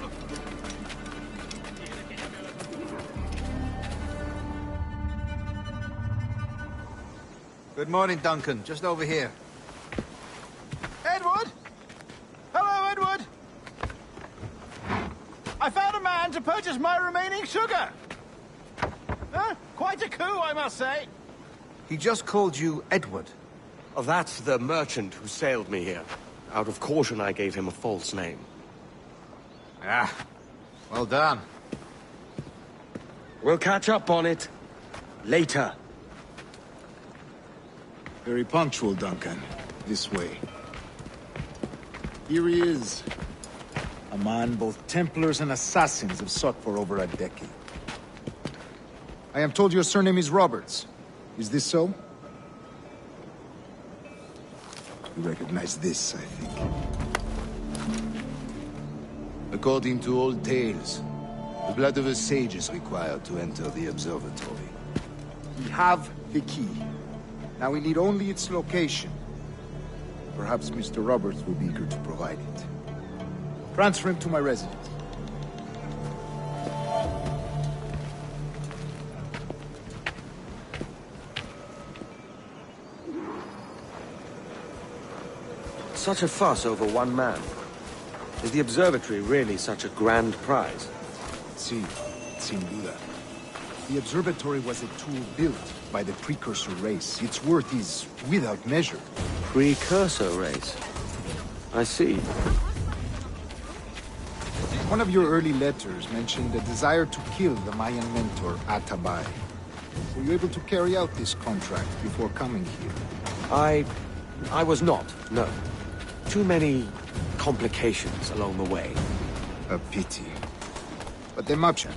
Good morning, Duncan. Just over here. Edward! Hello, Edward! I found a man to purchase my remaining sugar! Huh? Quite a coup, I must say. He just called you Edward. Oh, that's the merchant who sailed me here. Out of caution, I gave him a false name. Ah, well done. We'll catch up on it later. Very punctual, Duncan. This way. Here he is. A man both Templars and Assassins have sought for over a decade. I am told your surname is Roberts. Is this so? You recognize this, I think. According to old tales, the blood of a sage is required to enter the observatory. We have the key. Now we need only its location. Perhaps Mr. Roberts will be eager to provide it. Transfer him to my residence. Such a fuss over one man. Is the observatory really such a grand prize? Si, sin duda. The observatory was a tool built by the Precursor race. Its worth is without measure. Precursor race? I see. One of your early letters mentioned a desire to kill the Mayan mentor, Atabay. Were you able to carry out this contract before coming here? I was not, no. Too many complications along the way. A pity. But they're merchant.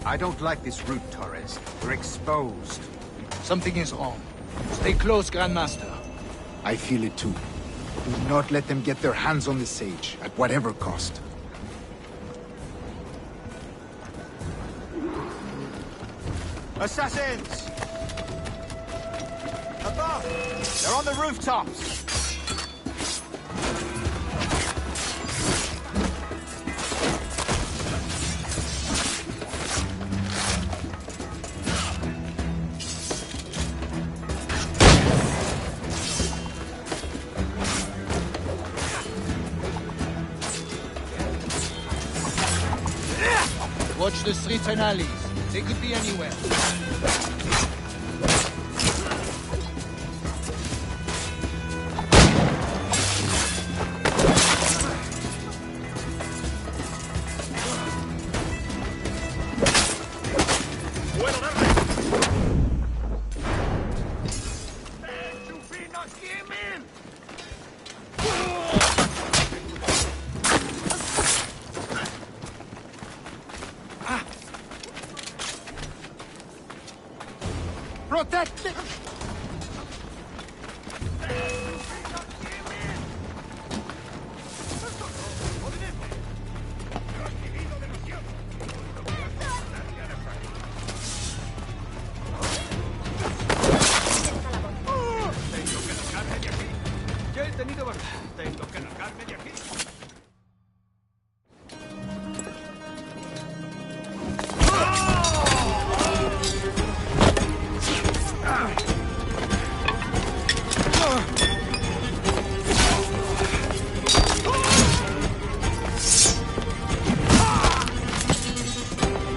I don't like this route, Torres. We're exposed. Something is wrong. Stay close, Grandmaster. I feel it too. Do not let them get their hands on the sage, at whatever cost. Assassins! Above! They're on the rooftops! Watch the streets and alleys. They could be anywhere. Protect it! Tengo que largarme de aquí.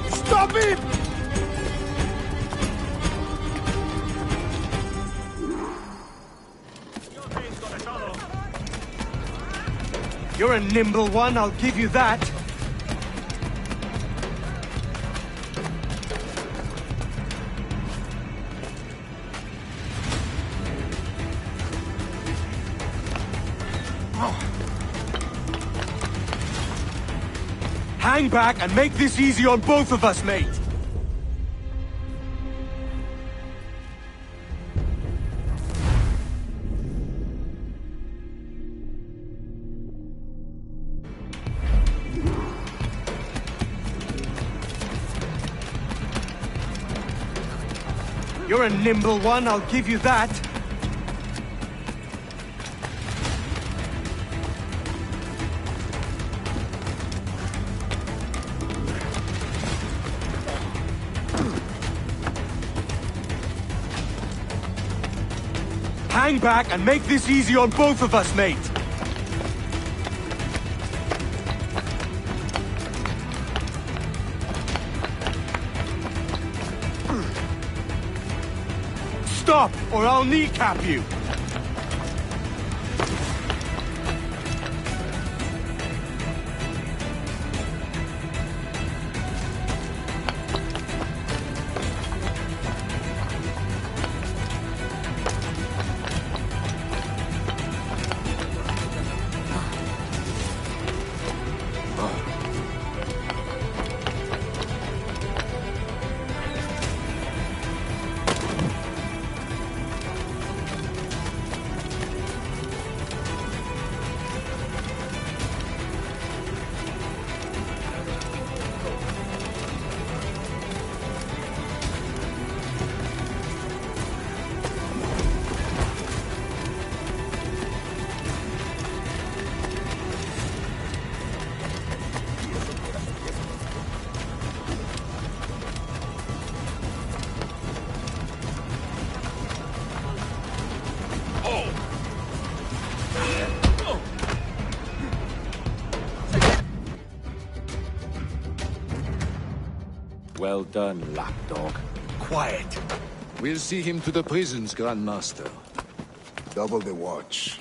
Stop him! You're a nimble one, I'll give you that. Hang back and make this easy on both of us, mate. You're a nimble one, I'll give you that. Hang back and make this easy on both of us, mate! Stop, or I'll kneecap you! Well done, lapdog. Quiet. We'll see him to the prisons, Grandmaster. Double the watch.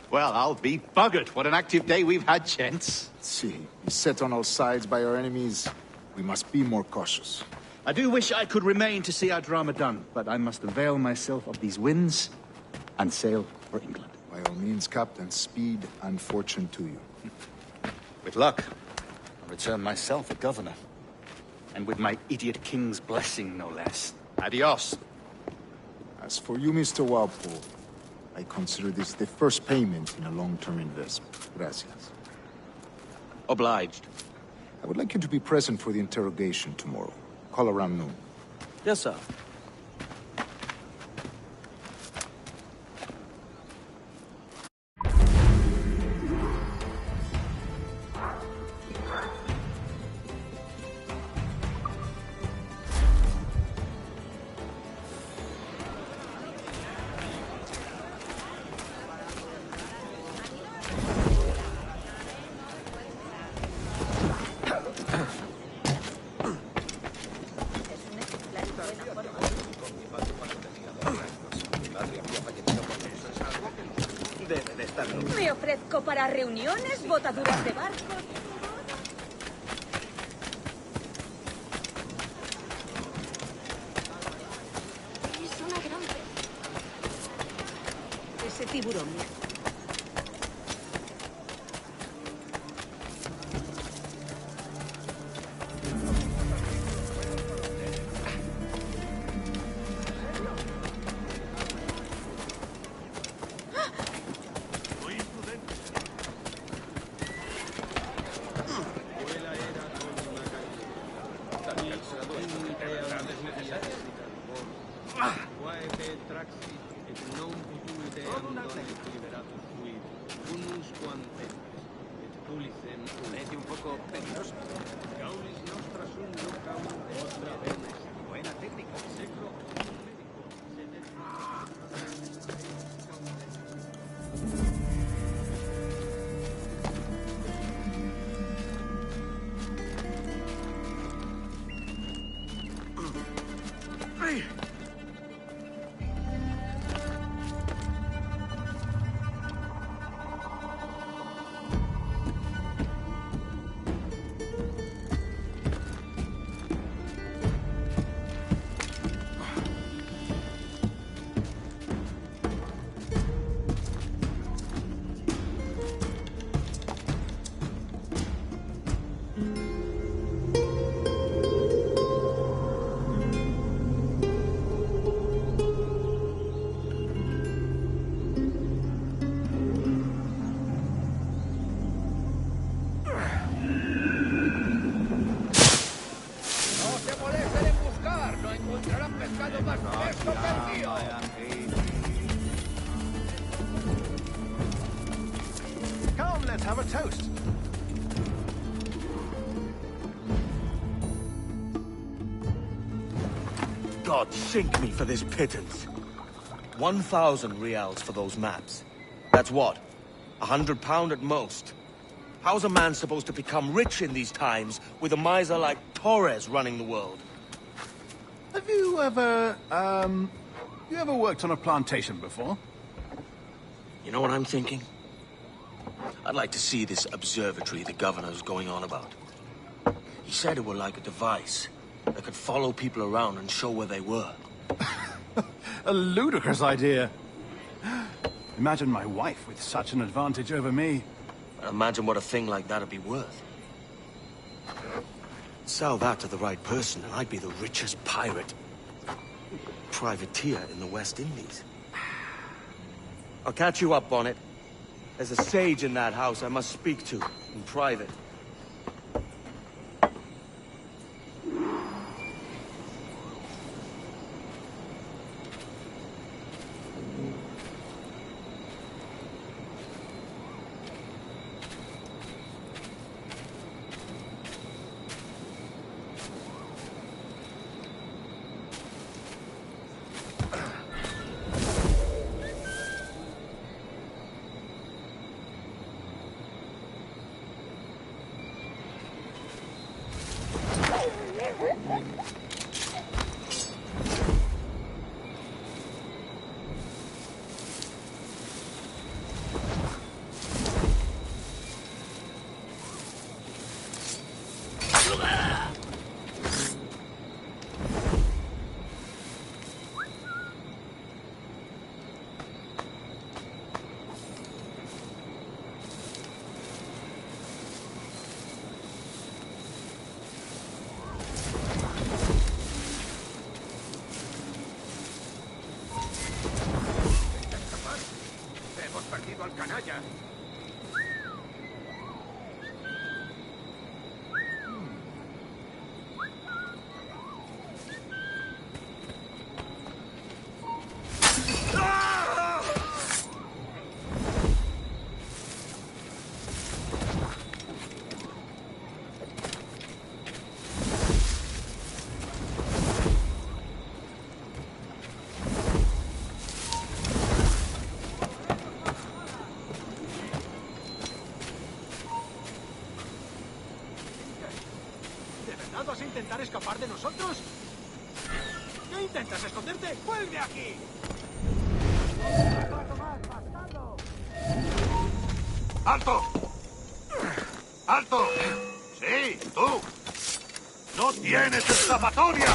Well, I'll be buggered. What an active day we've had, gents. See, beset on all sides by our enemies, we must be more cautious. I do wish I could remain to see our drama done, but I must avail myself of these winds and sail for England. By all means, Captain, speed and fortune to you. With luck, I'll return myself a governor. And with my idiot king's blessing, no less. Adios. As for you, Mr. Walpole, I consider this the first payment in a long-term investment. Gracias. Obliged. I would like you to be present for the interrogation tomorrow. Call around noon. Yes, sir. Me ofrezco para reuniones, botaduras de barcos. Es una gran... Ese tiburón. Come, let's have a toast. God sink me for this pittance. 1,000 reals for those maps. That's what? £100 at most. How's a man supposed to become rich in these times with a miser like Torres running the world? Have you ever, worked on a plantation before? You know what I'm thinking? I'd like to see this observatory the governor's going on about. He said it were like a device that could follow people around and show where they were. A ludicrous idea. Imagine my wife with such an advantage over me. Imagine what a thing like that'd be worth. Sell that to the right person and I'd be the richest pirate. Privateer in the West Indies. I'll catch you up, Bonnet. There's a sage in that house I must speak to, in private. ¿Vas a intentar escapar de nosotros? ¿Qué intentas, esconderte? ¡Vuelve aquí! ¡Alto! ¡Alto! ¡Sí, tú! ¡No tienes escapatoria!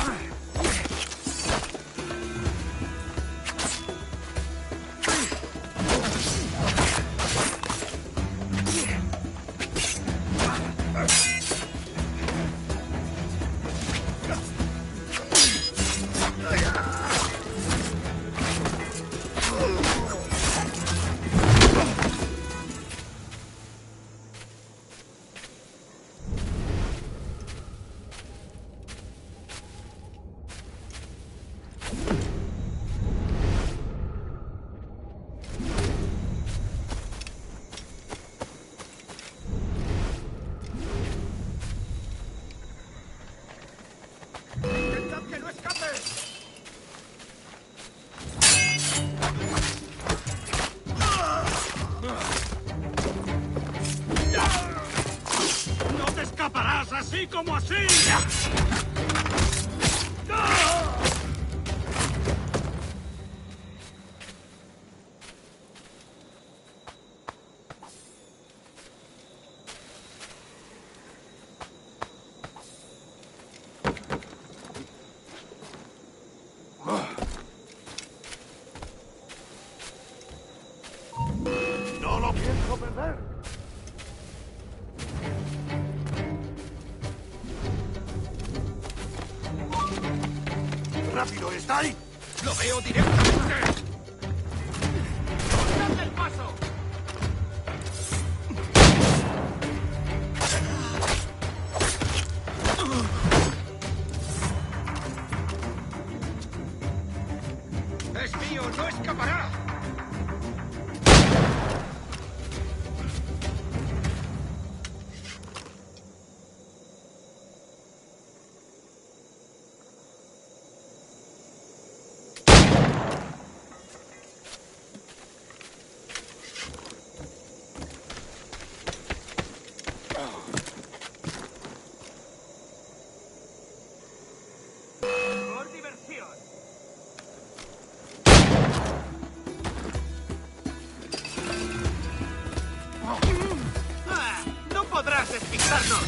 ¡Así como así! ¡No lo pienso perder! ¡Rápido! ¿Está ahí? ¡Lo veo directamente! ¡Dame el paso! ¡Es mío! ¡No escapará! ¡No podrás despistarnos!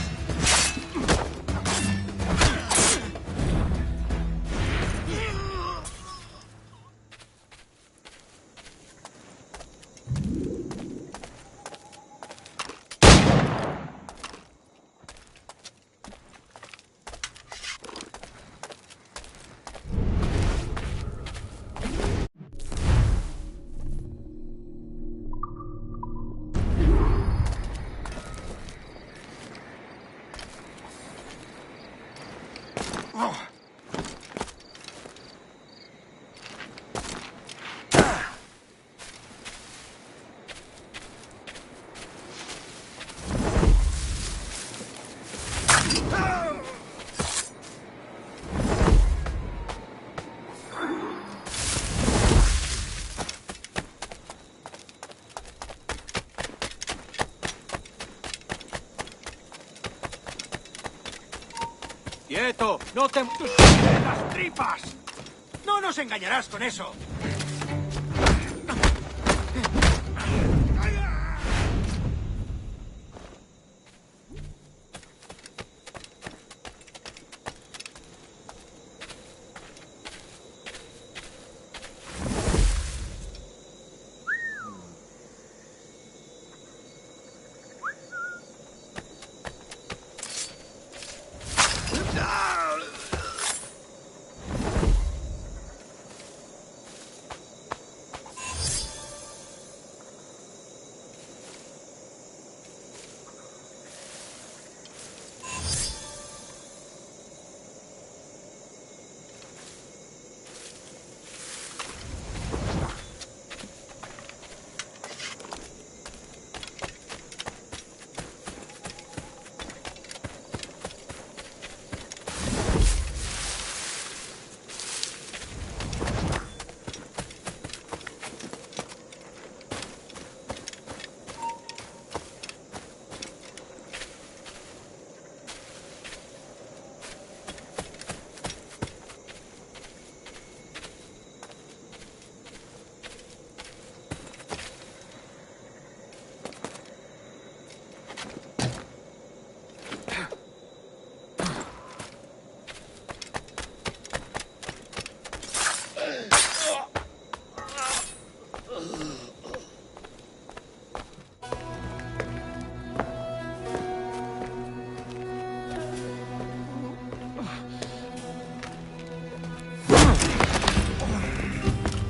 ¡Quieto! ¡No te... ¡Las tripas! ¡No nos engañarás con eso!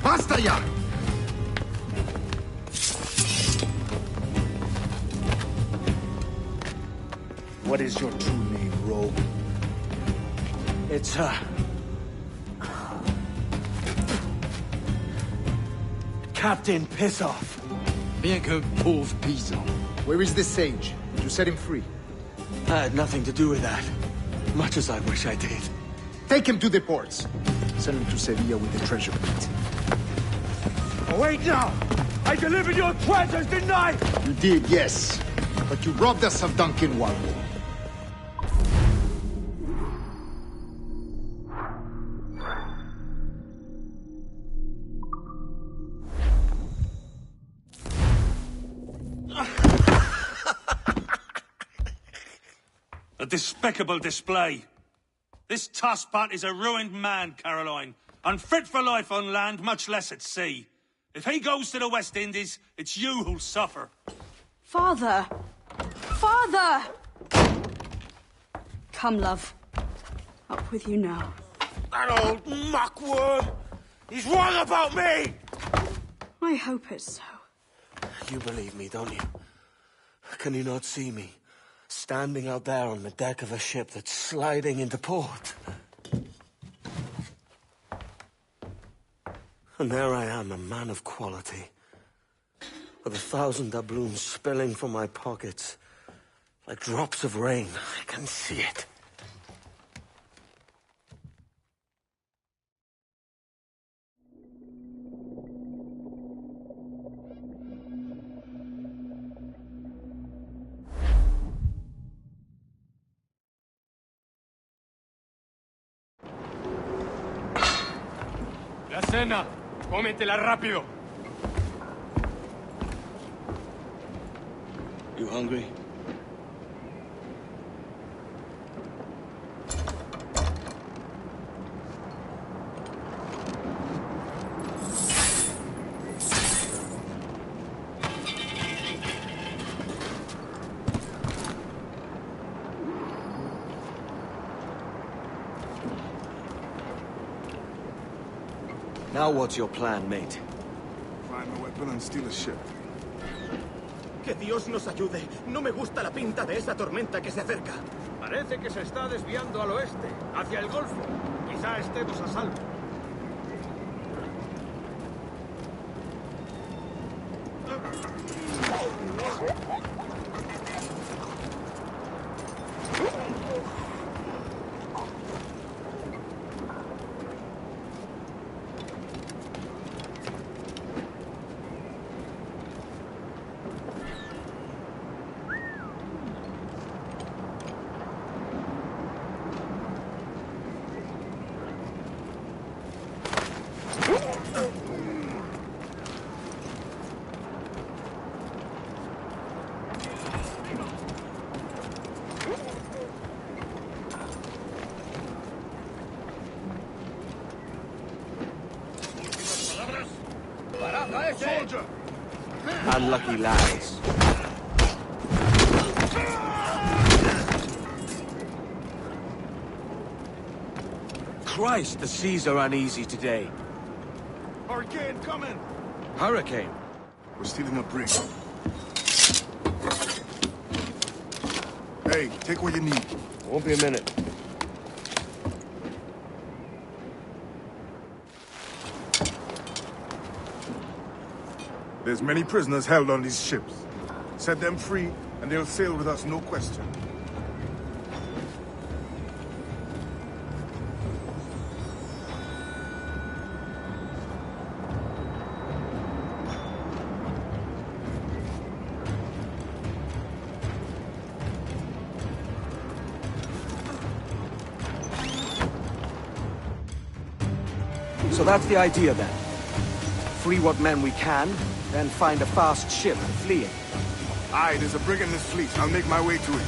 ¡Basta ya! What is your true name, rogue? It's, Captain Pissoff. Bien qu'un pauvre paysan. Where is the sage? Did you set him free? I had nothing to do with that. Much as I wish I did. Take him to the ports. Send him to Sevilla with the treasure plate. Oh, wait now! I delivered your treasures, didn't I? You did, yes. But you robbed us of Duncan Walpole. A despicable display. This tosspot is a ruined man, Caroline. Unfit for life on land, much less at sea. If he goes to the West Indies, it's you who'll suffer. Father! Father! Come, love. Up with you now. That old muckworm! He's wrong about me! I hope it's so. You believe me, don't you? Can you not see me? Standing out there on the deck of a ship that's sliding into port. And there I am, a man of quality. With 1,000 doubloons spilling from my pockets. Like drops of rain. I can see it. La cena. Cómetela rápido. You hungry? Now what's your plan, mate? Find a weapon and steal a ship. Que Dios nos ayude. No me gusta la pinta de esa tormenta que se acerca. Parece que se está desviando al oeste, hacia el Golfo. Quizá estemos a salvo. Soldier! Unlucky lads. Christ, the seas are uneasy today. Hurricane coming! Hurricane? We're stealing a brig. Hey, take what you need. Won't be a minute. There's many prisoners held on these ships. Set them free, and they'll sail with us, no question. So that's the idea then. Free what men we can, then find a fast ship fleeing. Aye, there's a brig in this fleet. I'll make my way to it.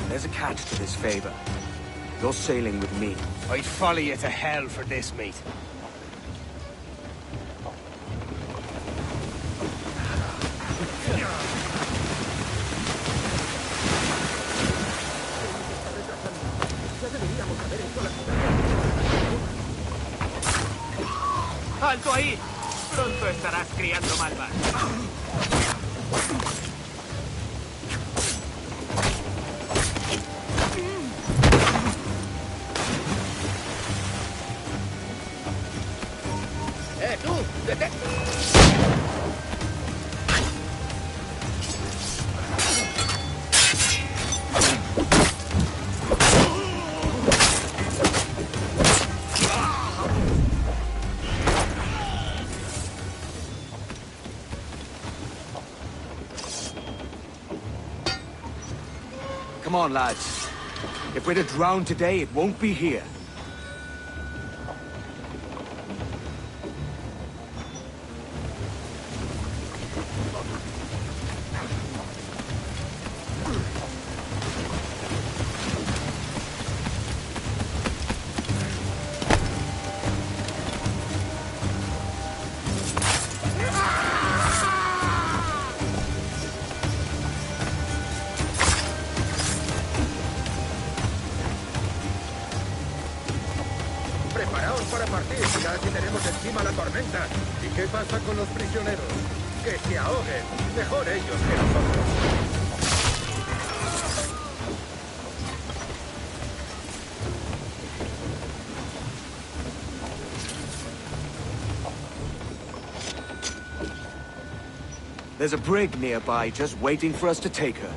There's a catch to this favor. You're sailing with me. I'd follow you to hell for this, mate. ¡Alto ahí! Pronto estarás criando malvas. ¡Tú! ¡Detente! Come on, lads. If we're to drown today, it won't be here. Preparaos para partir, casi tenemos encima la tormenta. ¿Y qué pasa con los prisioneros? Que se ahoguen. Mejor ellos que nosotros. There's a brig nearby, just waiting for us to take her.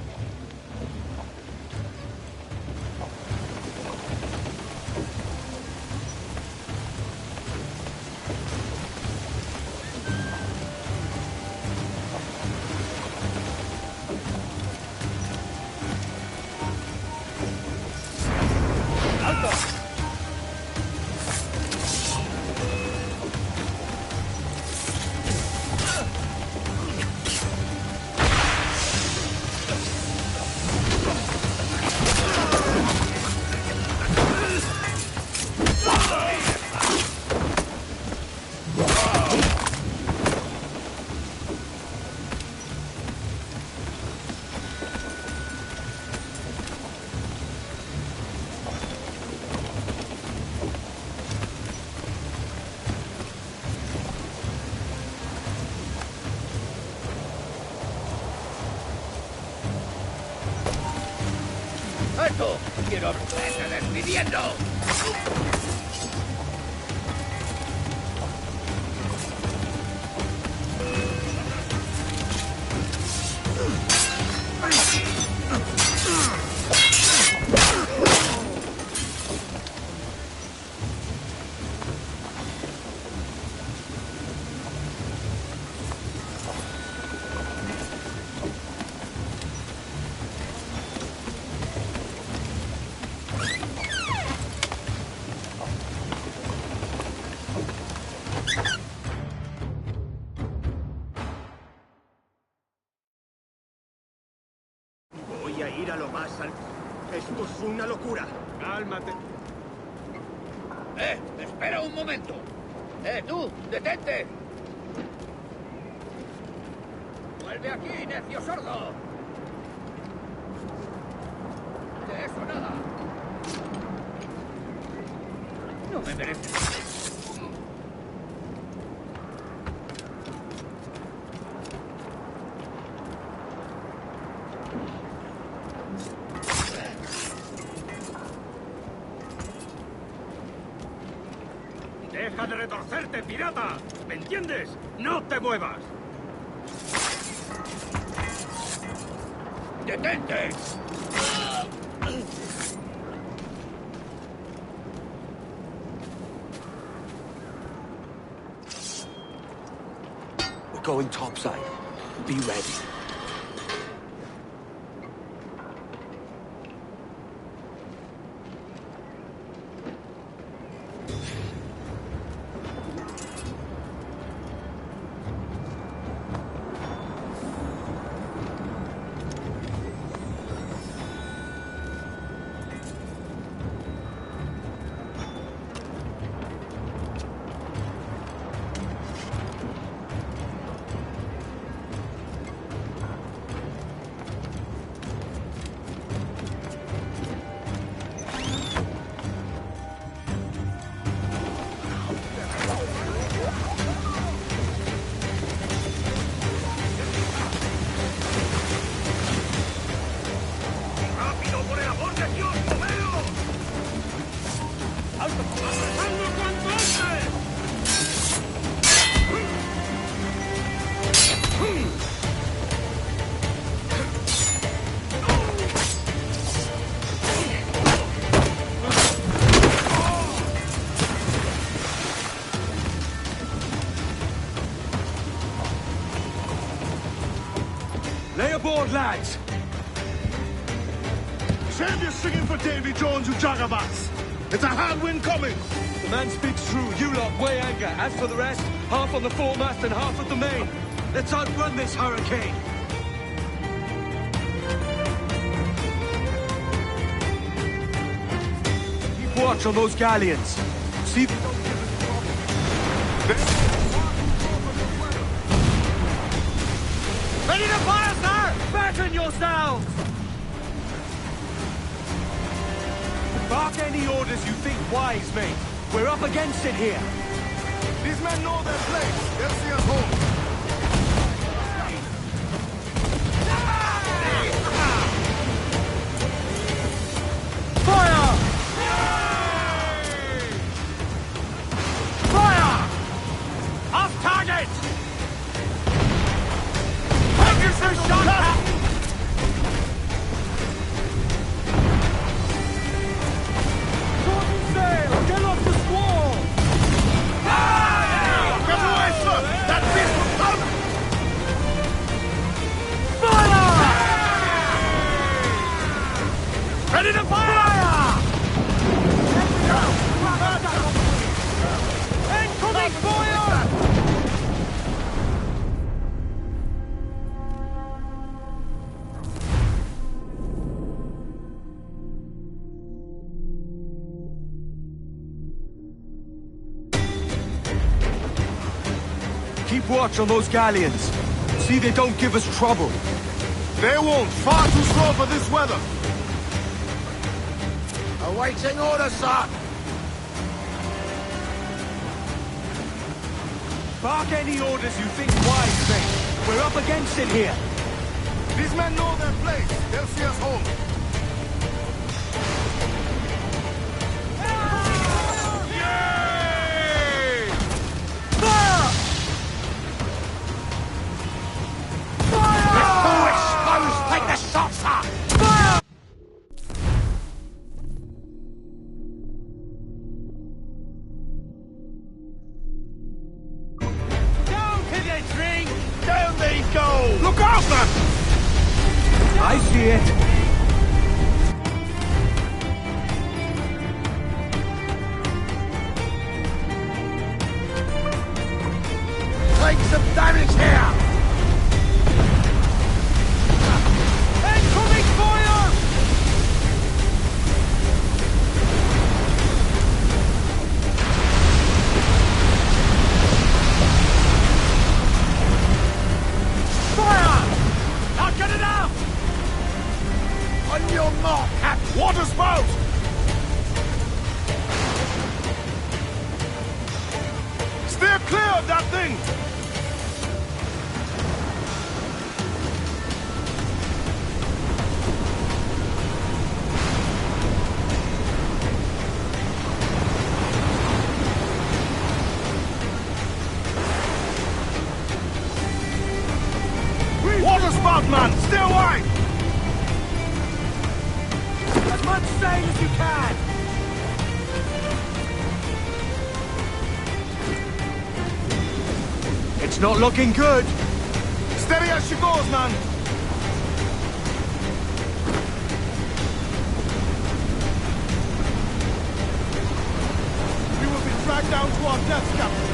¡Alto! ¡Quiero verte despidiendo! Voy a ir a lo más alto. Esto es una locura. Cálmate. ¡Espera un momento! ¡Tú! ¡Detente! ¡Vuelve aquí, necio sordo! De eso nada. No me mereces. ¡Deja de retorcerte, pirata! ¿Me entiendes? ¡No te muevas! ¡Detente! We're going topside. Be ready. Save your singing for Davy Jones, you jagabats. It's a hard wind coming. The man speaks true. You lot weigh anchor. As for the rest, half on the foremast and half at the main. Let's outrun this hurricane. Keep watch on those galleons. See if they don't give us ready to fire, sir! Batten yourselves! Bark any orders you think wise, mate. We're up against it here. These men know their place. They'll see us home. Fire! Fire! Off target! Ferguson shot! Get off the squall! Get away, sir! That beast will come! Fire! Ready to fire! Incoming fire! Keep watch on those galleons. See they don't give us trouble. They won't. Far too slow for this weather. Awaiting orders, sir. Bark any orders you think wise, mate. We're up against it here. These men know their place. They'll see us home. Look out, man! I see it. Take some damage here! Incoming fire! Not good enough! On your mark, Captain! Water spout! Steer clear of that thing! Water spout, man! Stay wide! As much sail as you can! It's not looking good. Steady as she goes, man! We will be dragged down to our deaths, Captain.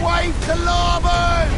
Wave to larboard!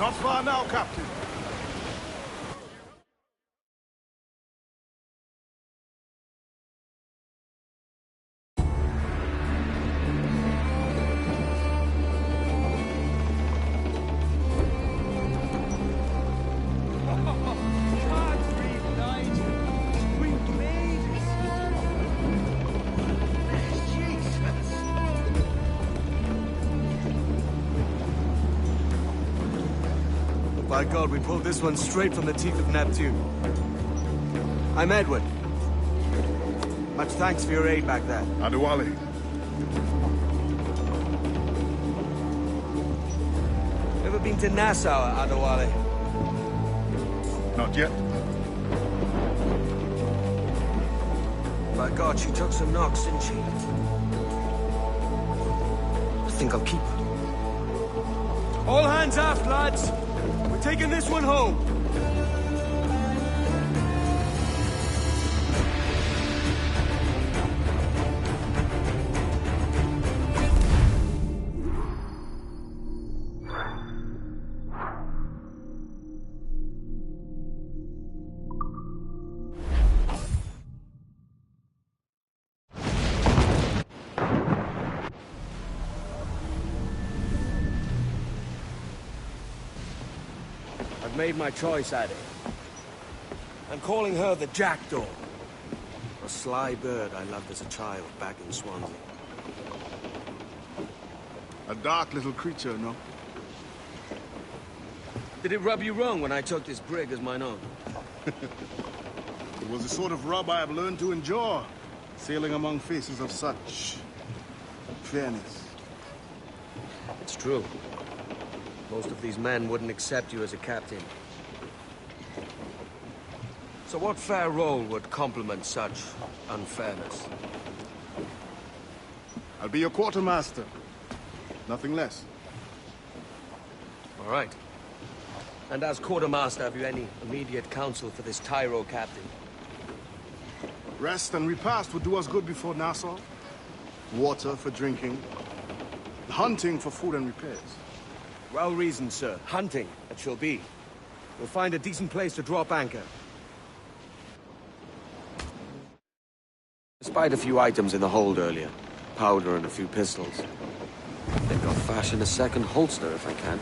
Not far now, Captain. By God, we pulled this one straight from the teeth of Neptune. I'm Edward. Much thanks for your aid back there. Adewale. Ever been to Nassau, Adewale? Not yet. By God, she took some knocks, didn't she? I think I'll keep her. All hands aft, lads! We're taking this one home! I've made my choice, Addy. I'm calling her the Jackdaw. A sly bird I loved as a child back in Swansea. A dark little creature, no? Did it rub you wrong when I took this brig as mine own? It was the sort of rub I have learned to endure, sailing among faces of such fairness. It's true. Most of these men wouldn't accept you as a captain. So what fair role would complement such unfairness? I'll be your quartermaster. Nothing less. All right. And as quartermaster, have you any immediate counsel for this Tyro captain? Rest and repast would do us good before Nassau. Water for drinking. Hunting for food and repairs. Well reasoned, sir. Hunting, it shall be. We'll find a decent place to drop anchor. Despite a few items in the hold earlier, powder and a few pistols, I think I'll fashion a second holster if I can.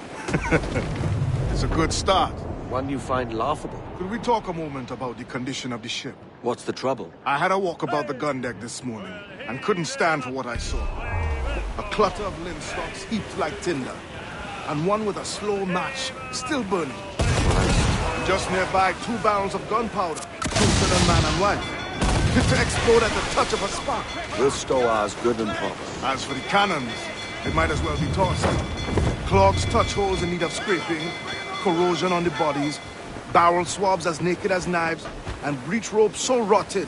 It's a good start. One you find laughable. Could we talk a moment about the condition of the ship? What's the trouble? I had a walk about the gun deck this morning, and couldn't stand for what I saw. A clutter of linstocks heaped like tinder, and one with a slow match, still burning. And just nearby, 2 barrels of gunpowder, toasted than man and wife. Fit to explode at the touch of a spark. We'll stow ours good and proper. As for the cannons, it might as well be tossed. Clogs touch holes in need of scraping, corrosion on the bodies, barrel swabs as naked as knives, and breech ropes so rotted,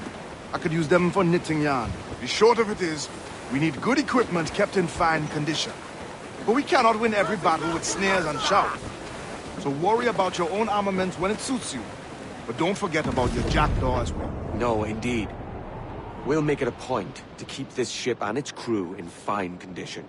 I could use them for knitting yarn. The short of it is, we need good equipment kept in fine condition. But we cannot win every battle with snares and shouts. So worry about your own armament when it suits you. But don't forget about your Jackdaw as well. No, indeed. We'll make it a point to keep this ship and its crew in fine condition.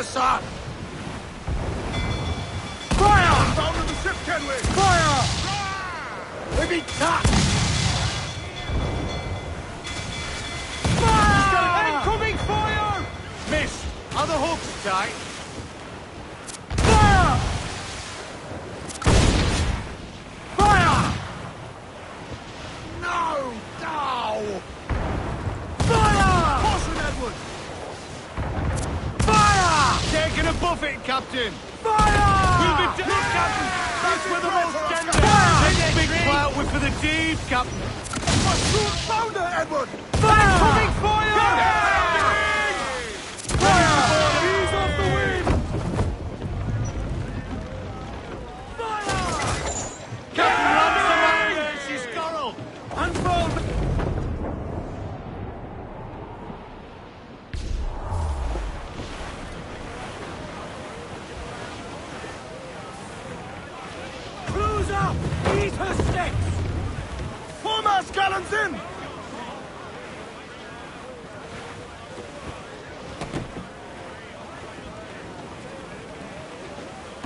sir! Fire! Down to the ship, Kenway! Fire! We've been cut! Fire! Incoming fire! Miss, are the hooks tight? Fire! Captain! Fire! We'll be dead! Look, Captain! That's where the most gender! Take big clout with for the deed, Captain! Found her, Edward! Fire! Coming fire! Fire! Ease off the wind! Captain Ransom! She's Coral! Unfold! Cruise up! Eat her sticks! Foremast gallants in!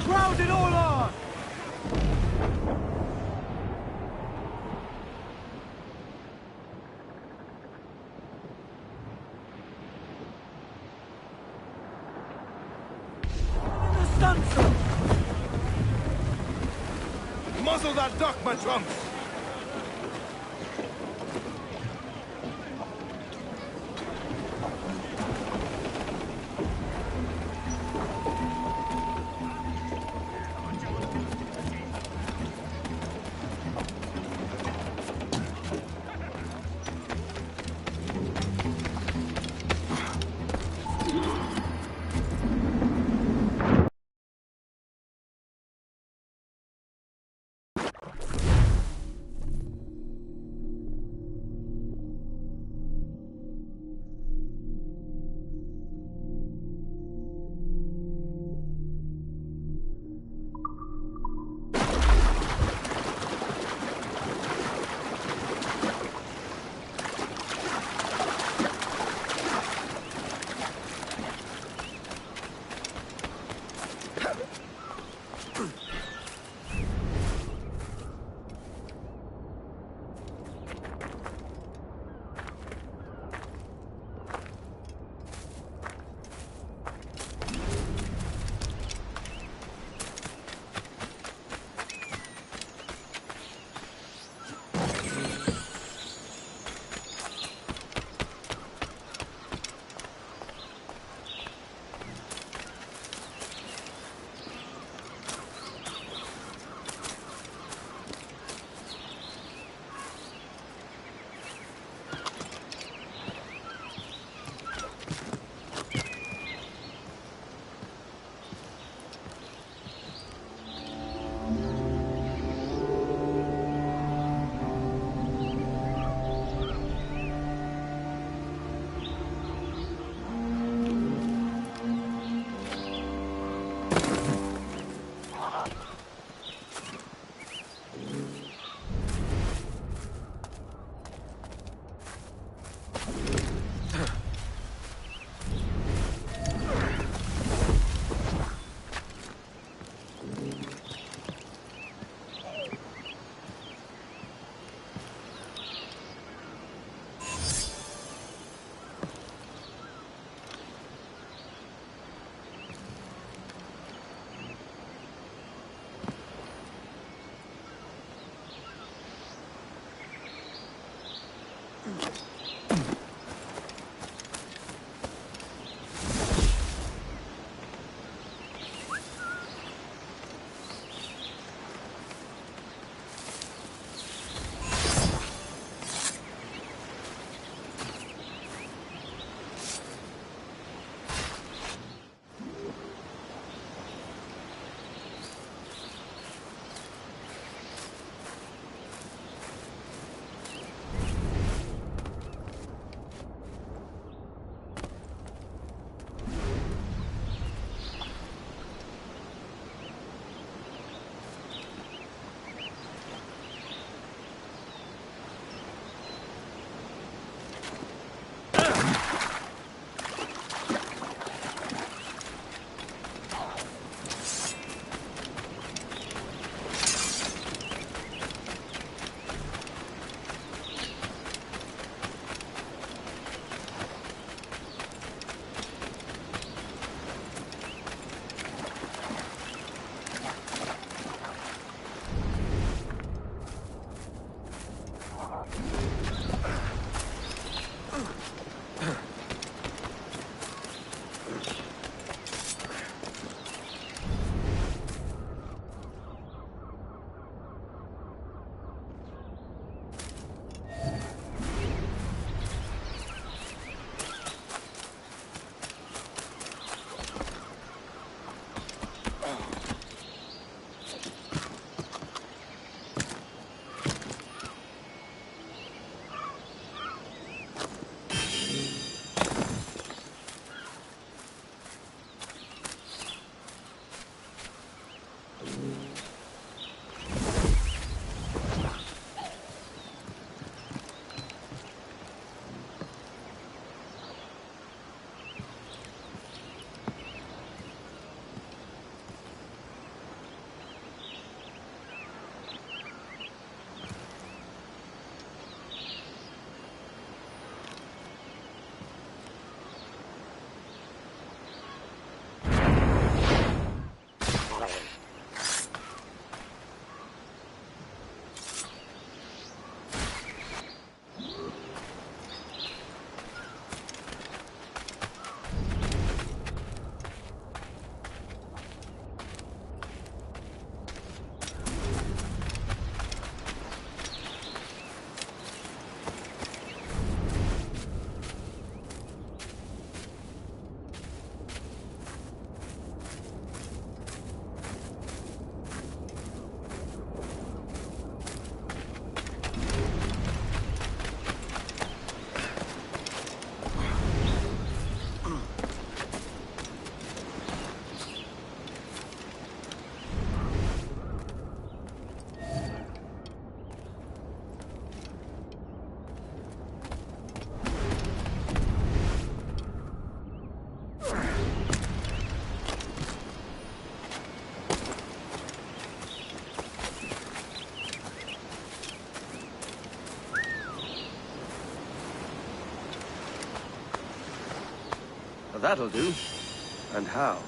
Crowd it all on! In the stunsail! Muzzle that duck, my trumps! that'll do. And how?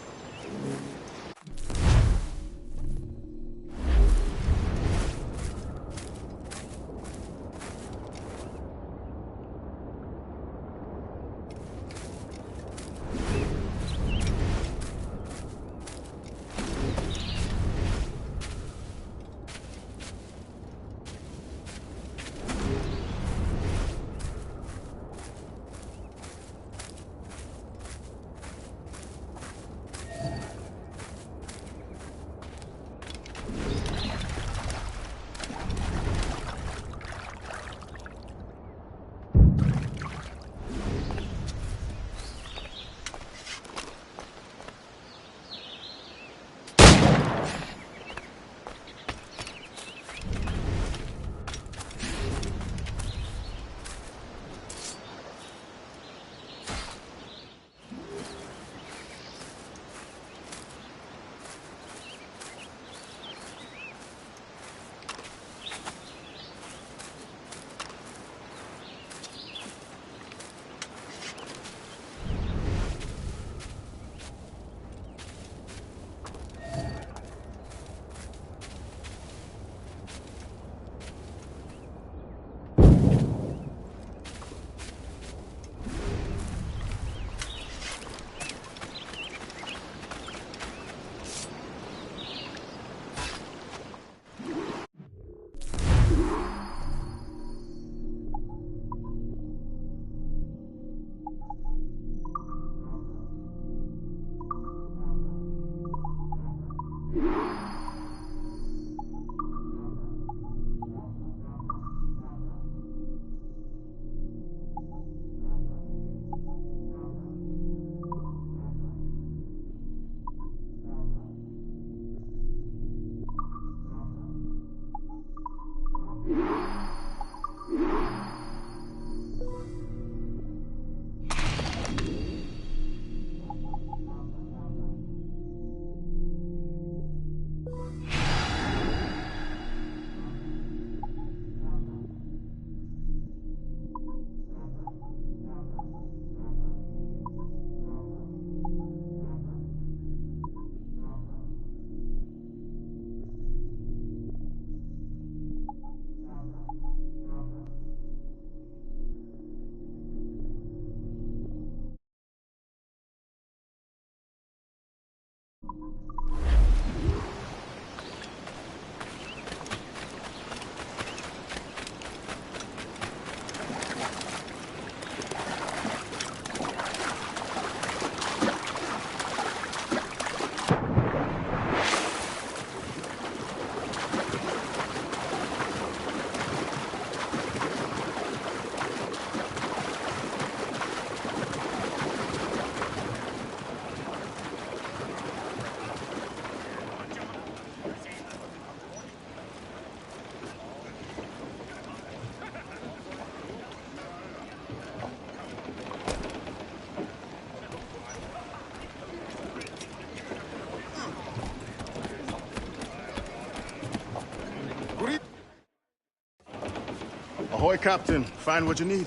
Ahoy, Captain. Find what you need.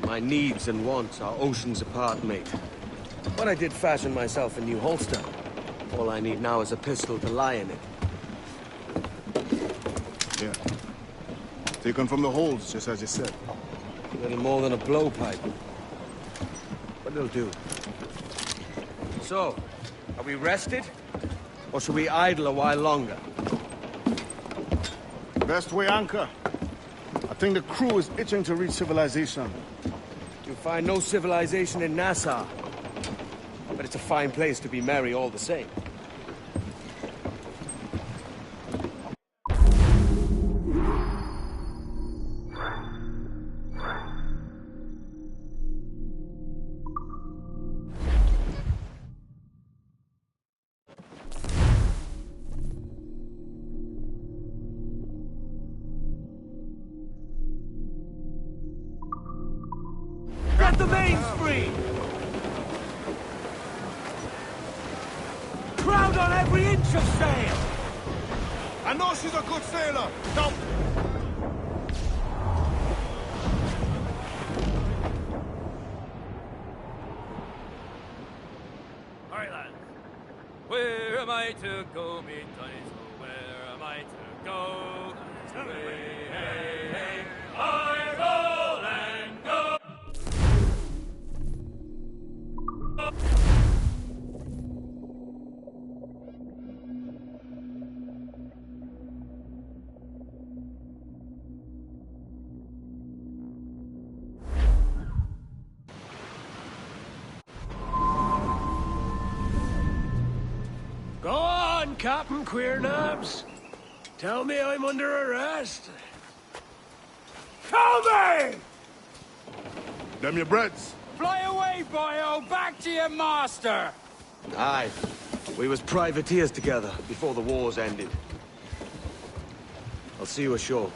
My needs and wants are oceans apart, mate. But I did fashion myself a new holster. All I need now is a pistol to lie in it. Yeah. Taken from the holds, just as you said. A little more than a blowpipe. But it'll do. So, are we rested? Or should we idle a while longer? Best way anchor. I think the crew is itching to reach civilization. You'll find no civilization in Nassau. But it's a fine place to be merry all the same. Get the mainspring! Crowd on every inch of sail! I know she's a good sailor. Now... I to go, me dice? Where am I to go? Hey, hey, hey, I roll and go. Go on, Captain Queernabs. Tell me I'm under arrest. Tell me! Them your breads. Fly away, boyo! Back to your master! Aye. We was privateers together before the wars ended. I'll see you ashore.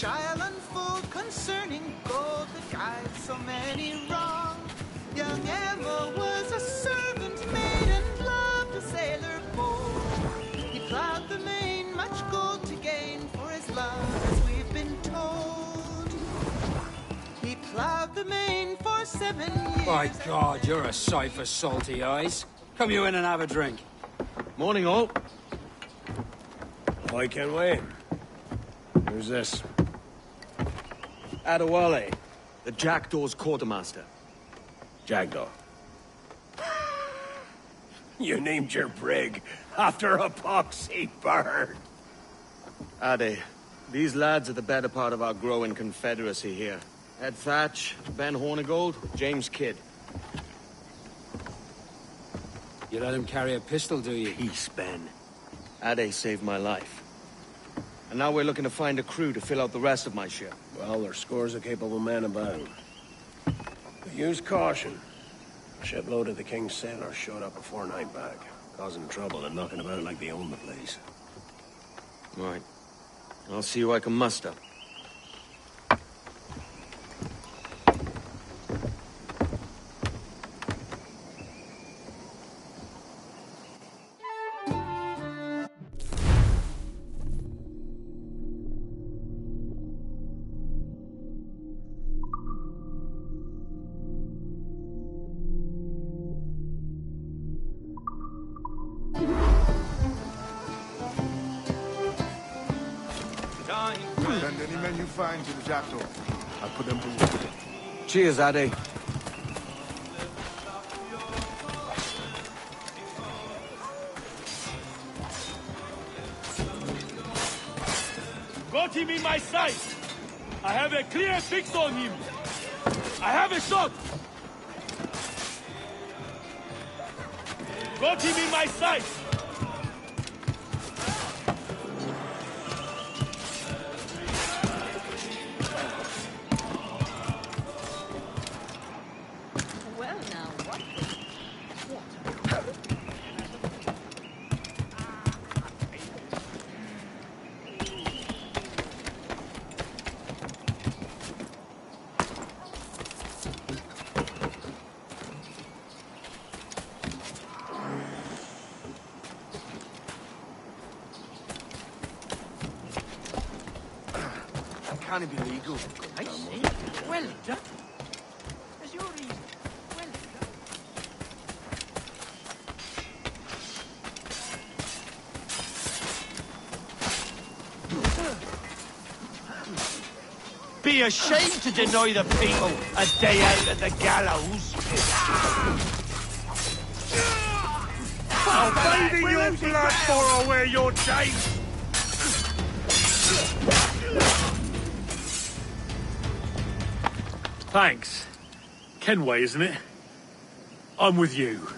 I'll unfold concerning gold that guides so many wrong. Young Emma was a servant maid and loved a sailor bold. He plowed the main, much gold to gain for his love, as we've been told. He plowed the main for 7 years. My God, you're a sight for salty eyes. Come you in and have a drink. Morning, all. I can wait. Who's this? Adewale, the Jackdaw's quartermaster. Jackdaw. You named your brig after a poxy bird. Ade, these lads are the better part of our growing confederacy here. Ed Thatch, Ben Hornigold, James Kidd. You let him carry a pistol, do you? Peace, Ben. Ade saved my life. And now we're looking to find a crew to fill out the rest of my ship. Well, there's scores of capable men about. But use caution. A shipload of the King's sailors showed up before night back, causing trouble and knocking about like they own the place. Right. I'll see who I can muster. Send any men you find to the Jackdaw. I'll put them to work. Cheers, Ade. Got him in my sight. I have a clear fix on him. I have a shot. Got him in my sight. Well, now, what? Can it be legal? I see. Well done. As your reason. Well done. Be ashamed to deny the people a day out at the gallows. I'll bathe in your blood for I wear your chains. Thanks. Kenway, isn't it? I'm with you.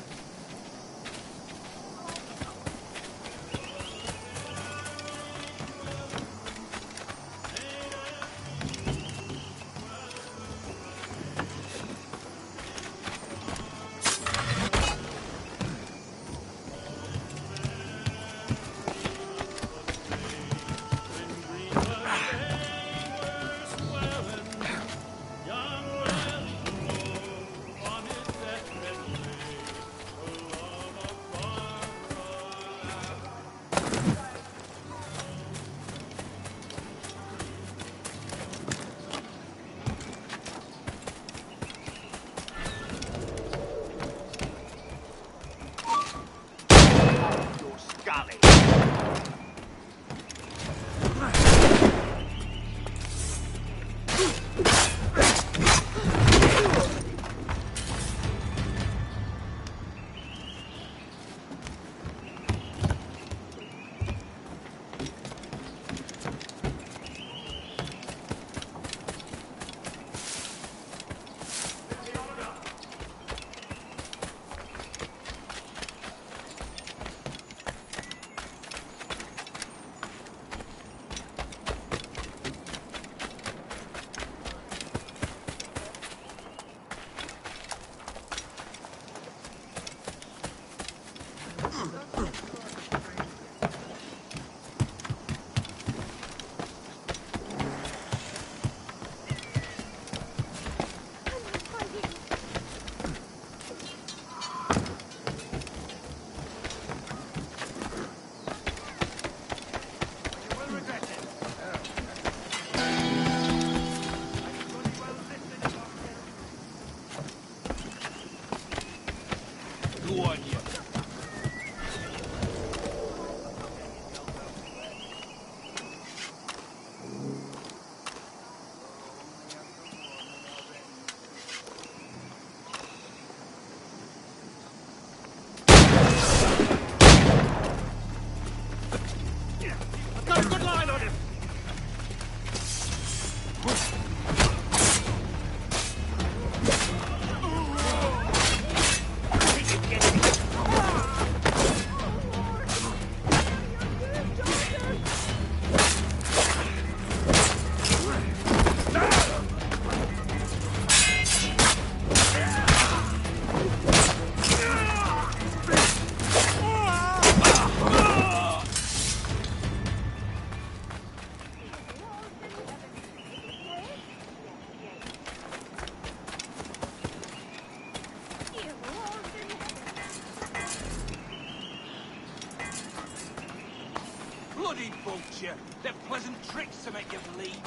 vulture. They're pleasant tricks to make you believe.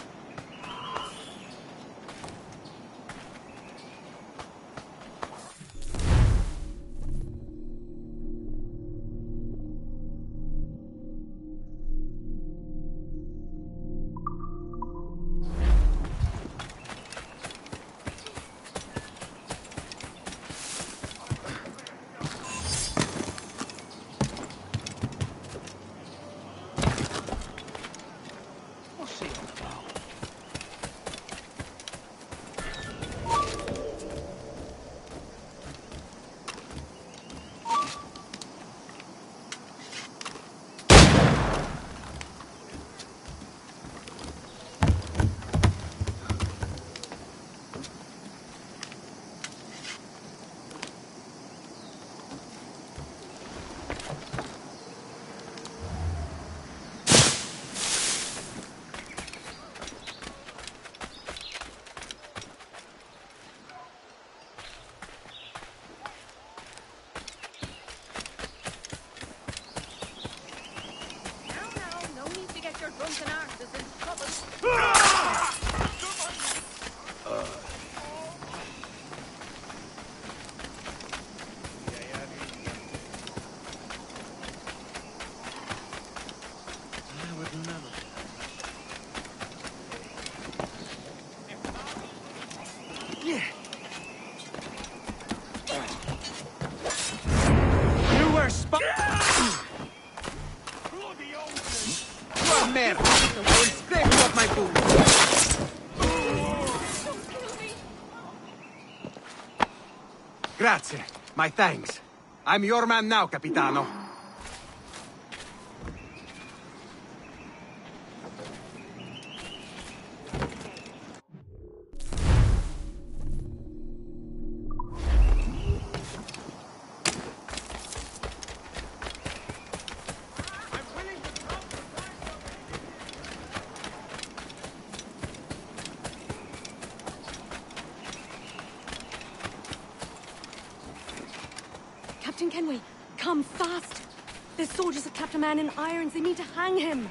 Grazie. My thanks. I'm your man now, Capitano. Captain Kenway, come fast! There's soldiers of Captain Man in irons. They need to hang him.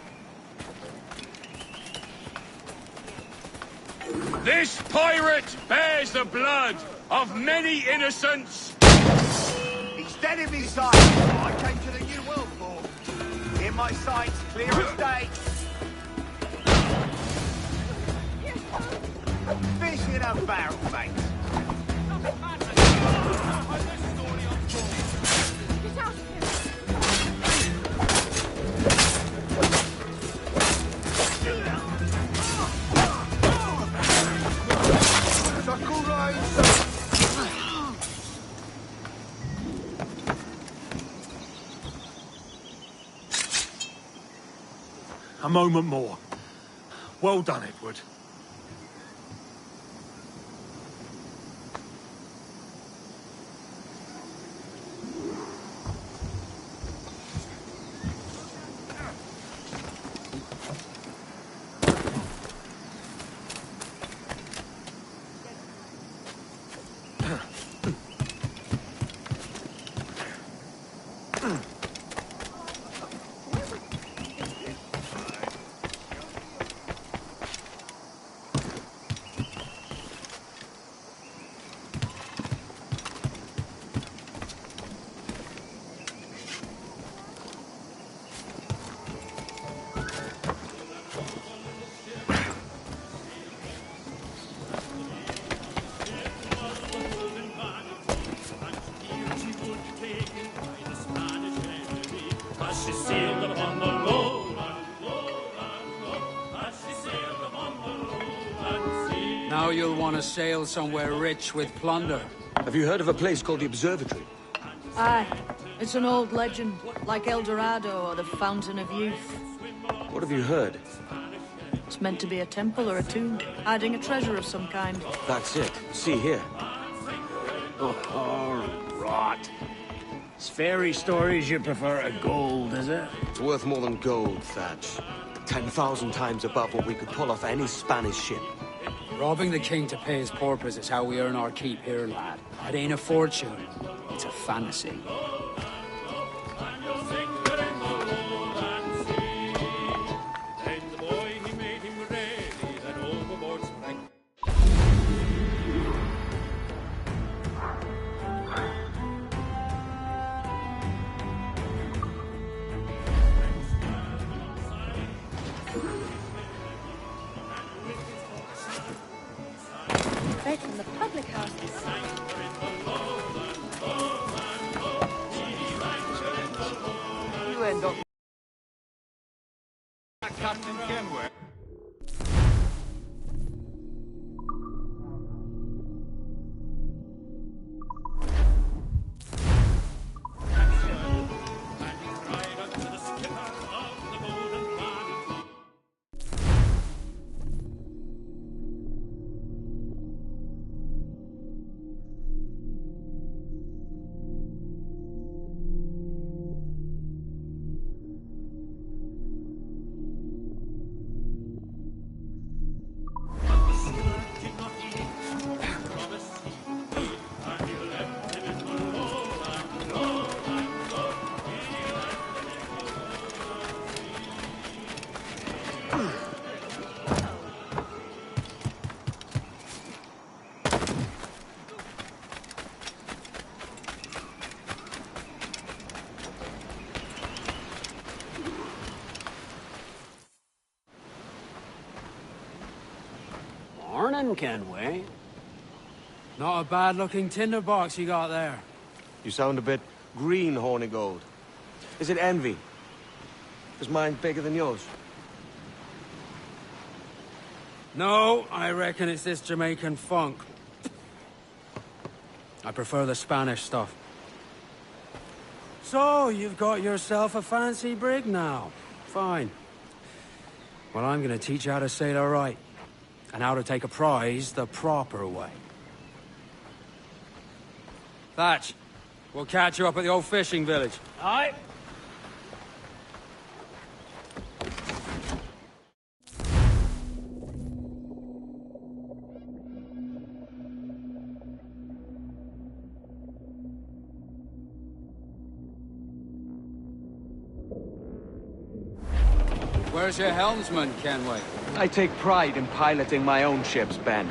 This pirate bears the blood of many innocents. He's dead in my sight. I came to the New World for. In my sights, clear as day. Fish in a barrel, mate. A moment more. Well done, Edward. Now you'll want to sail somewhere rich with plunder. Have you heard of a place called the Observatory? Aye. It's an old legend, like El Dorado or the Fountain of Youth. What have you heard? It's meant to be a temple or a tomb, hiding a treasure of some kind. That's it. See here. Oh, rot. It's fairy stories you prefer to gold, is it? It's worth more than gold, Thatch. 10,000 times above what we could pull off any Spanish ship. Robbing the king to pay his porpoise is how we earn our keep here, lad. It ain't a fortune. It's a fantasy. right from the public houses. You end up... Captain Kenway. Morning, Kenway. Not a bad-looking tinderbox you got there. You sound a bit green, Hornigold. Is it envy? Is mine bigger than yours? No, I reckon it's this Jamaican funk. I prefer the Spanish stuff. So, you've got yourself a fancy brig now. Fine. Well, I'm gonna teach you how to sail her right. And how to take a prize the proper way. Thatch, we'll catch you up at the old fishing village. Aye. Where's your helmsman, Kenway? I take pride in piloting my own ships, Ben.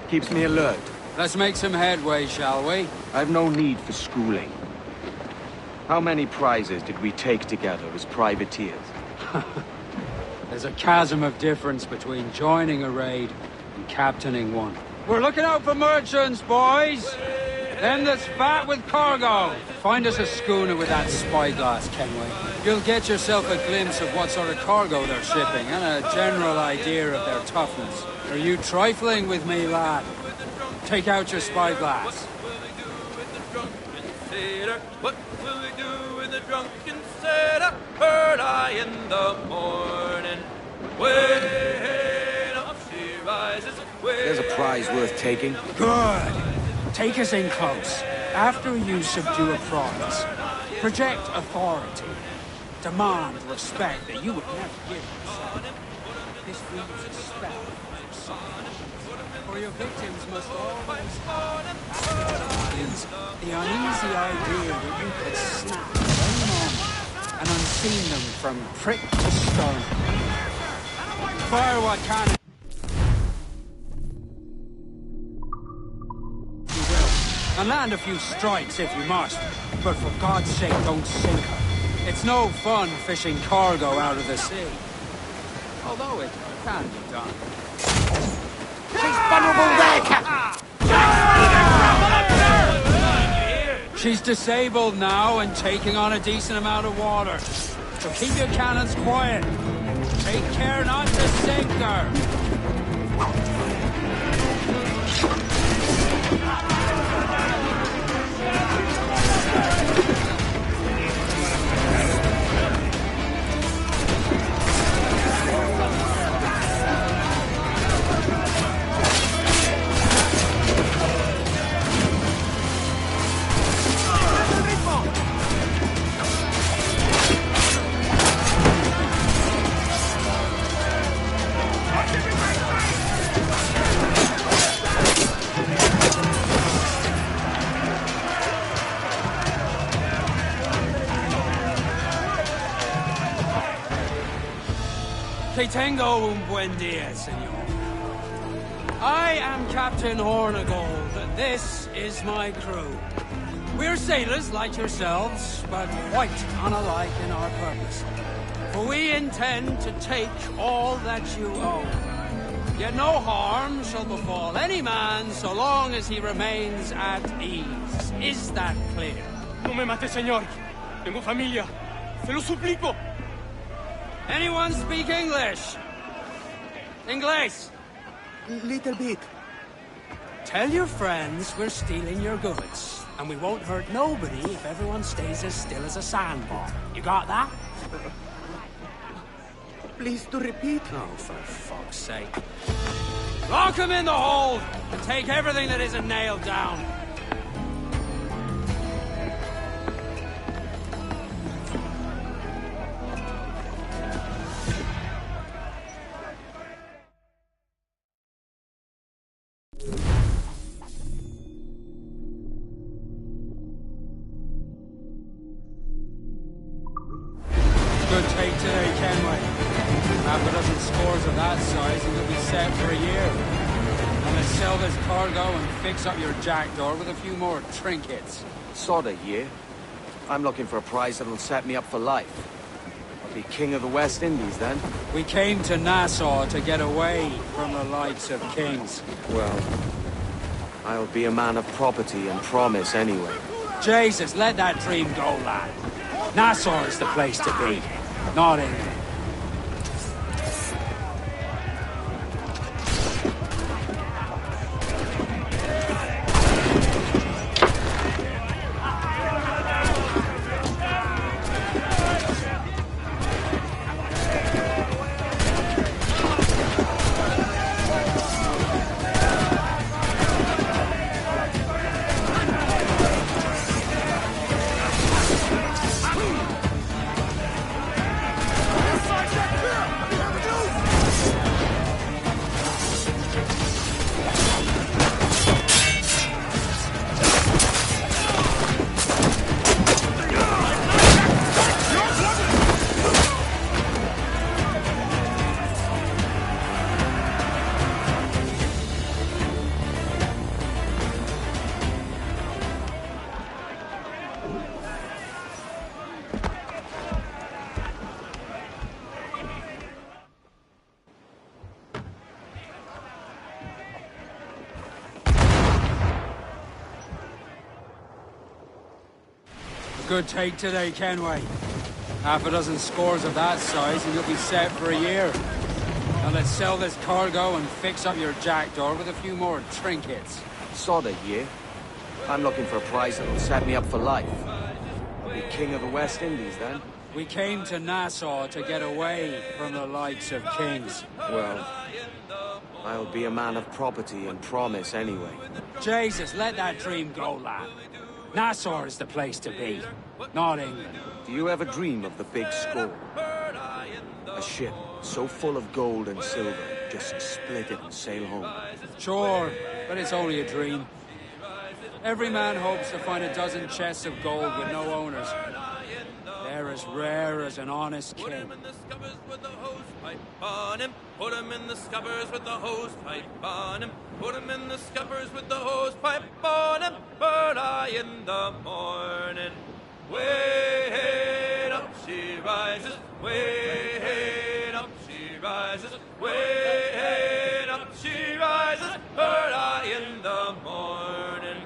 Keeps me alert. Let's make some headway, shall we? I've no need for schooling. How many prizes did we take together as privateers? There's a chasm of difference between joining a raid and captaining one. We're looking out for merchants, boys! Them that's fat with cargo. Find us a schooner with that spyglass, Kenway. You'll get yourself a glimpse of what sort of cargo they're shipping and a general idea of their toughness. Are you trifling with me, lad? Take out your spyglass. What will we do with the drunken sailor? Early in the morning. Way up she rises. There's a prize worth taking. Good. Take us in close. After you subdue a province, project authority. Demand respect that you would never give yourself. This leaves a spell for silence. For your victims must always have the uneasy idea that you could snap any moment and unseen them from prick to stone. Fire what cannon you will, and land a few strikes if you must, but for God's sake don't sink her. It's no fun fishing cargo out of the sea. Although it can be done. She's vulnerable there, Captain! She's disabled now and taking on a decent amount of water. So keep your cannons quiet. Take care not to sink her. Que tengo un buen día, senor. I am Captain Hornigold, and this is my crew. We're sailors like yourselves, but quite unalike in our purpose. For we intend to take all that you own. Yet no harm shall befall any man so long as he remains at ease. Is that clear? No me mate, señor. Tengo familia. Se lo suplico. Anyone speak English? English? Little bit. Tell your friends we're stealing your goods, and we won't hurt nobody if everyone stays as still as a sandbar. You got that? Please to repeat. Oh, for fuck's sake. Lock him in the hold, and take everything that isn't nailed down. Good take today, Kenway. Half a dozen scores of that size and you'll be set for a year. And let's sell this cargo and fix up your jackdaw with a few more trinkets. Sod a year. I'm looking for a prize that'll set me up for life. I'll be king of the West Indies then. We came to Nassau to get away from the likes of kings. Well, I'll be a man of property and promise anyway. Jesus, let that dream go, lad. Nassau is the place to be, not England. Good take today, Kenway. Half a dozen scores of that size and you'll be set for a year. Now let's sell this cargo and fix up your jackdaw with a few more trinkets. Sod a year. I'm looking for a prize that'll set me up for life. I'll be king of the West Indies then. We came to Nassau to get away from the likes of kings. Well, I'll be a man of property and promise anyway. Jesus, let that dream go, lad. Nassau is the place to be, not England. Do you ever dream of the big score? A ship so full of gold and silver, just split it and sail home. Sure, but it's only a dream. Every man hopes to find a dozen chests of gold with no owners. They're as rare as an honest king. Put him in the scuppers with the hose pipe on him. Put him in the scuppers with the hose pipe on him. Bird eye in the morning. Way up she rises. Way up she rises. Way up she rises. Bird eye in the morning.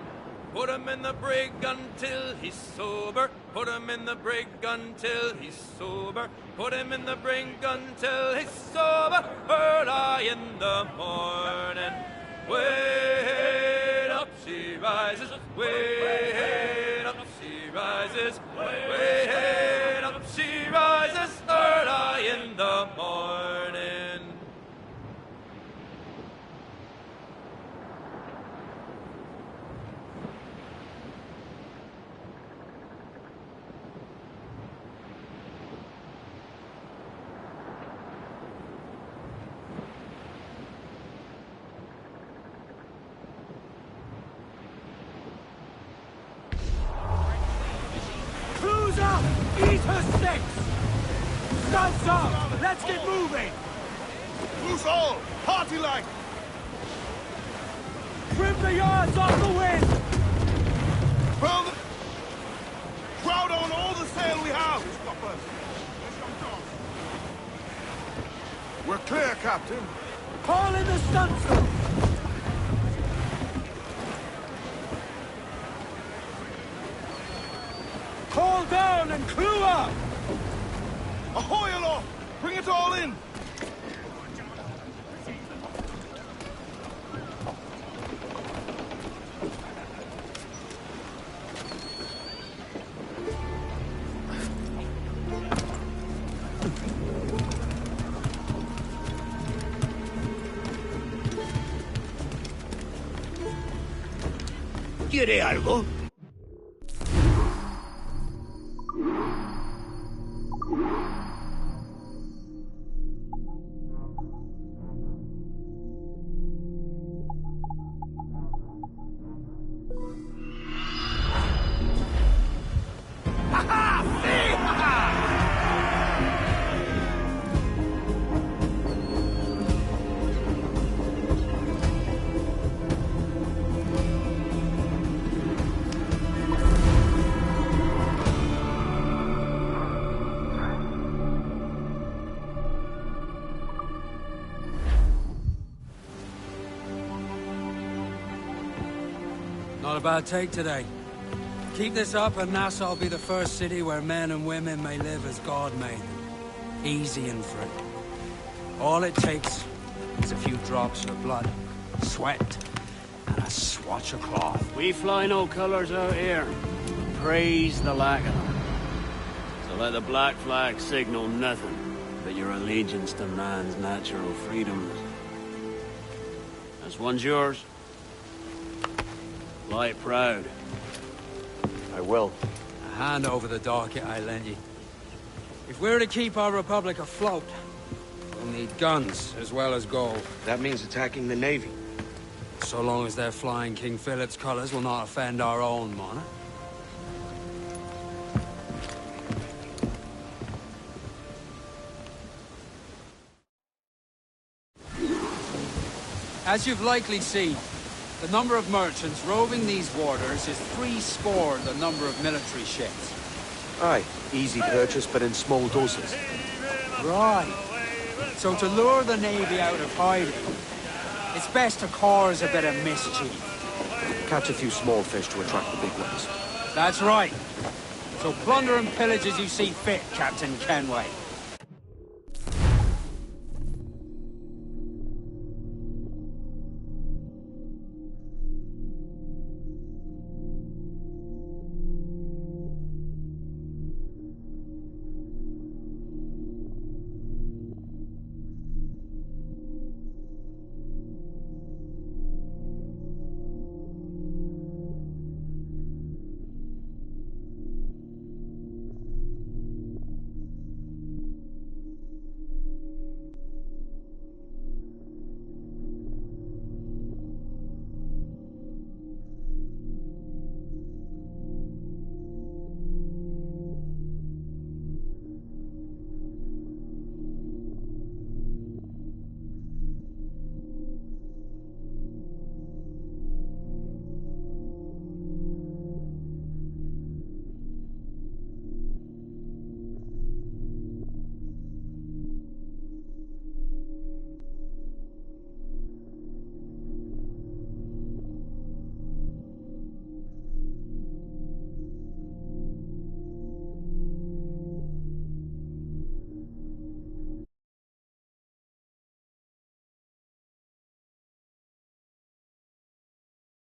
Put him in the brig until he's sober. Put him in the brig until he's sober. Put him in the brig until he's sober. Early in the morning. Way up she rises. Way up she rises. Way up she rises. Early in the morning. Eat her sticks! Studs up! Let's get moving! Loose all! Party like! Trim the yards off the wind! Crowd on all the sail we have! We're clear, Captain. Call in the stunsail! Call down and clue up! Ahoy aloft! Bring it all in! ¿Quiere algo? Not a bad take today. Keep this up and Nassau will be the first city where men and women may live as God made them. Easy and free. All it takes is a few drops of blood, sweat, and a swatch of cloth. We fly no colours out here. Praise the lack of them. So let the black flag signal nothing but your allegiance to man's natural freedoms. This one's yours. Fly it proud. I will. A hand over the docket I lend you. If we're to keep our republic afloat, we'll need guns as well as gold. That means attacking the Navy. So long as they're flying King Philip's colours will not offend our own monarch. As you've likely seen, the number of merchants roving these waters is 70 the number of military ships. Aye, easy purchase, but in small doses. Right. So to lure the Navy out of hiding, it's best to cause a bit of mischief. Catch a few small fish to attract the big ones. That's right. So plunder and pillage as you see fit, Captain Kenway.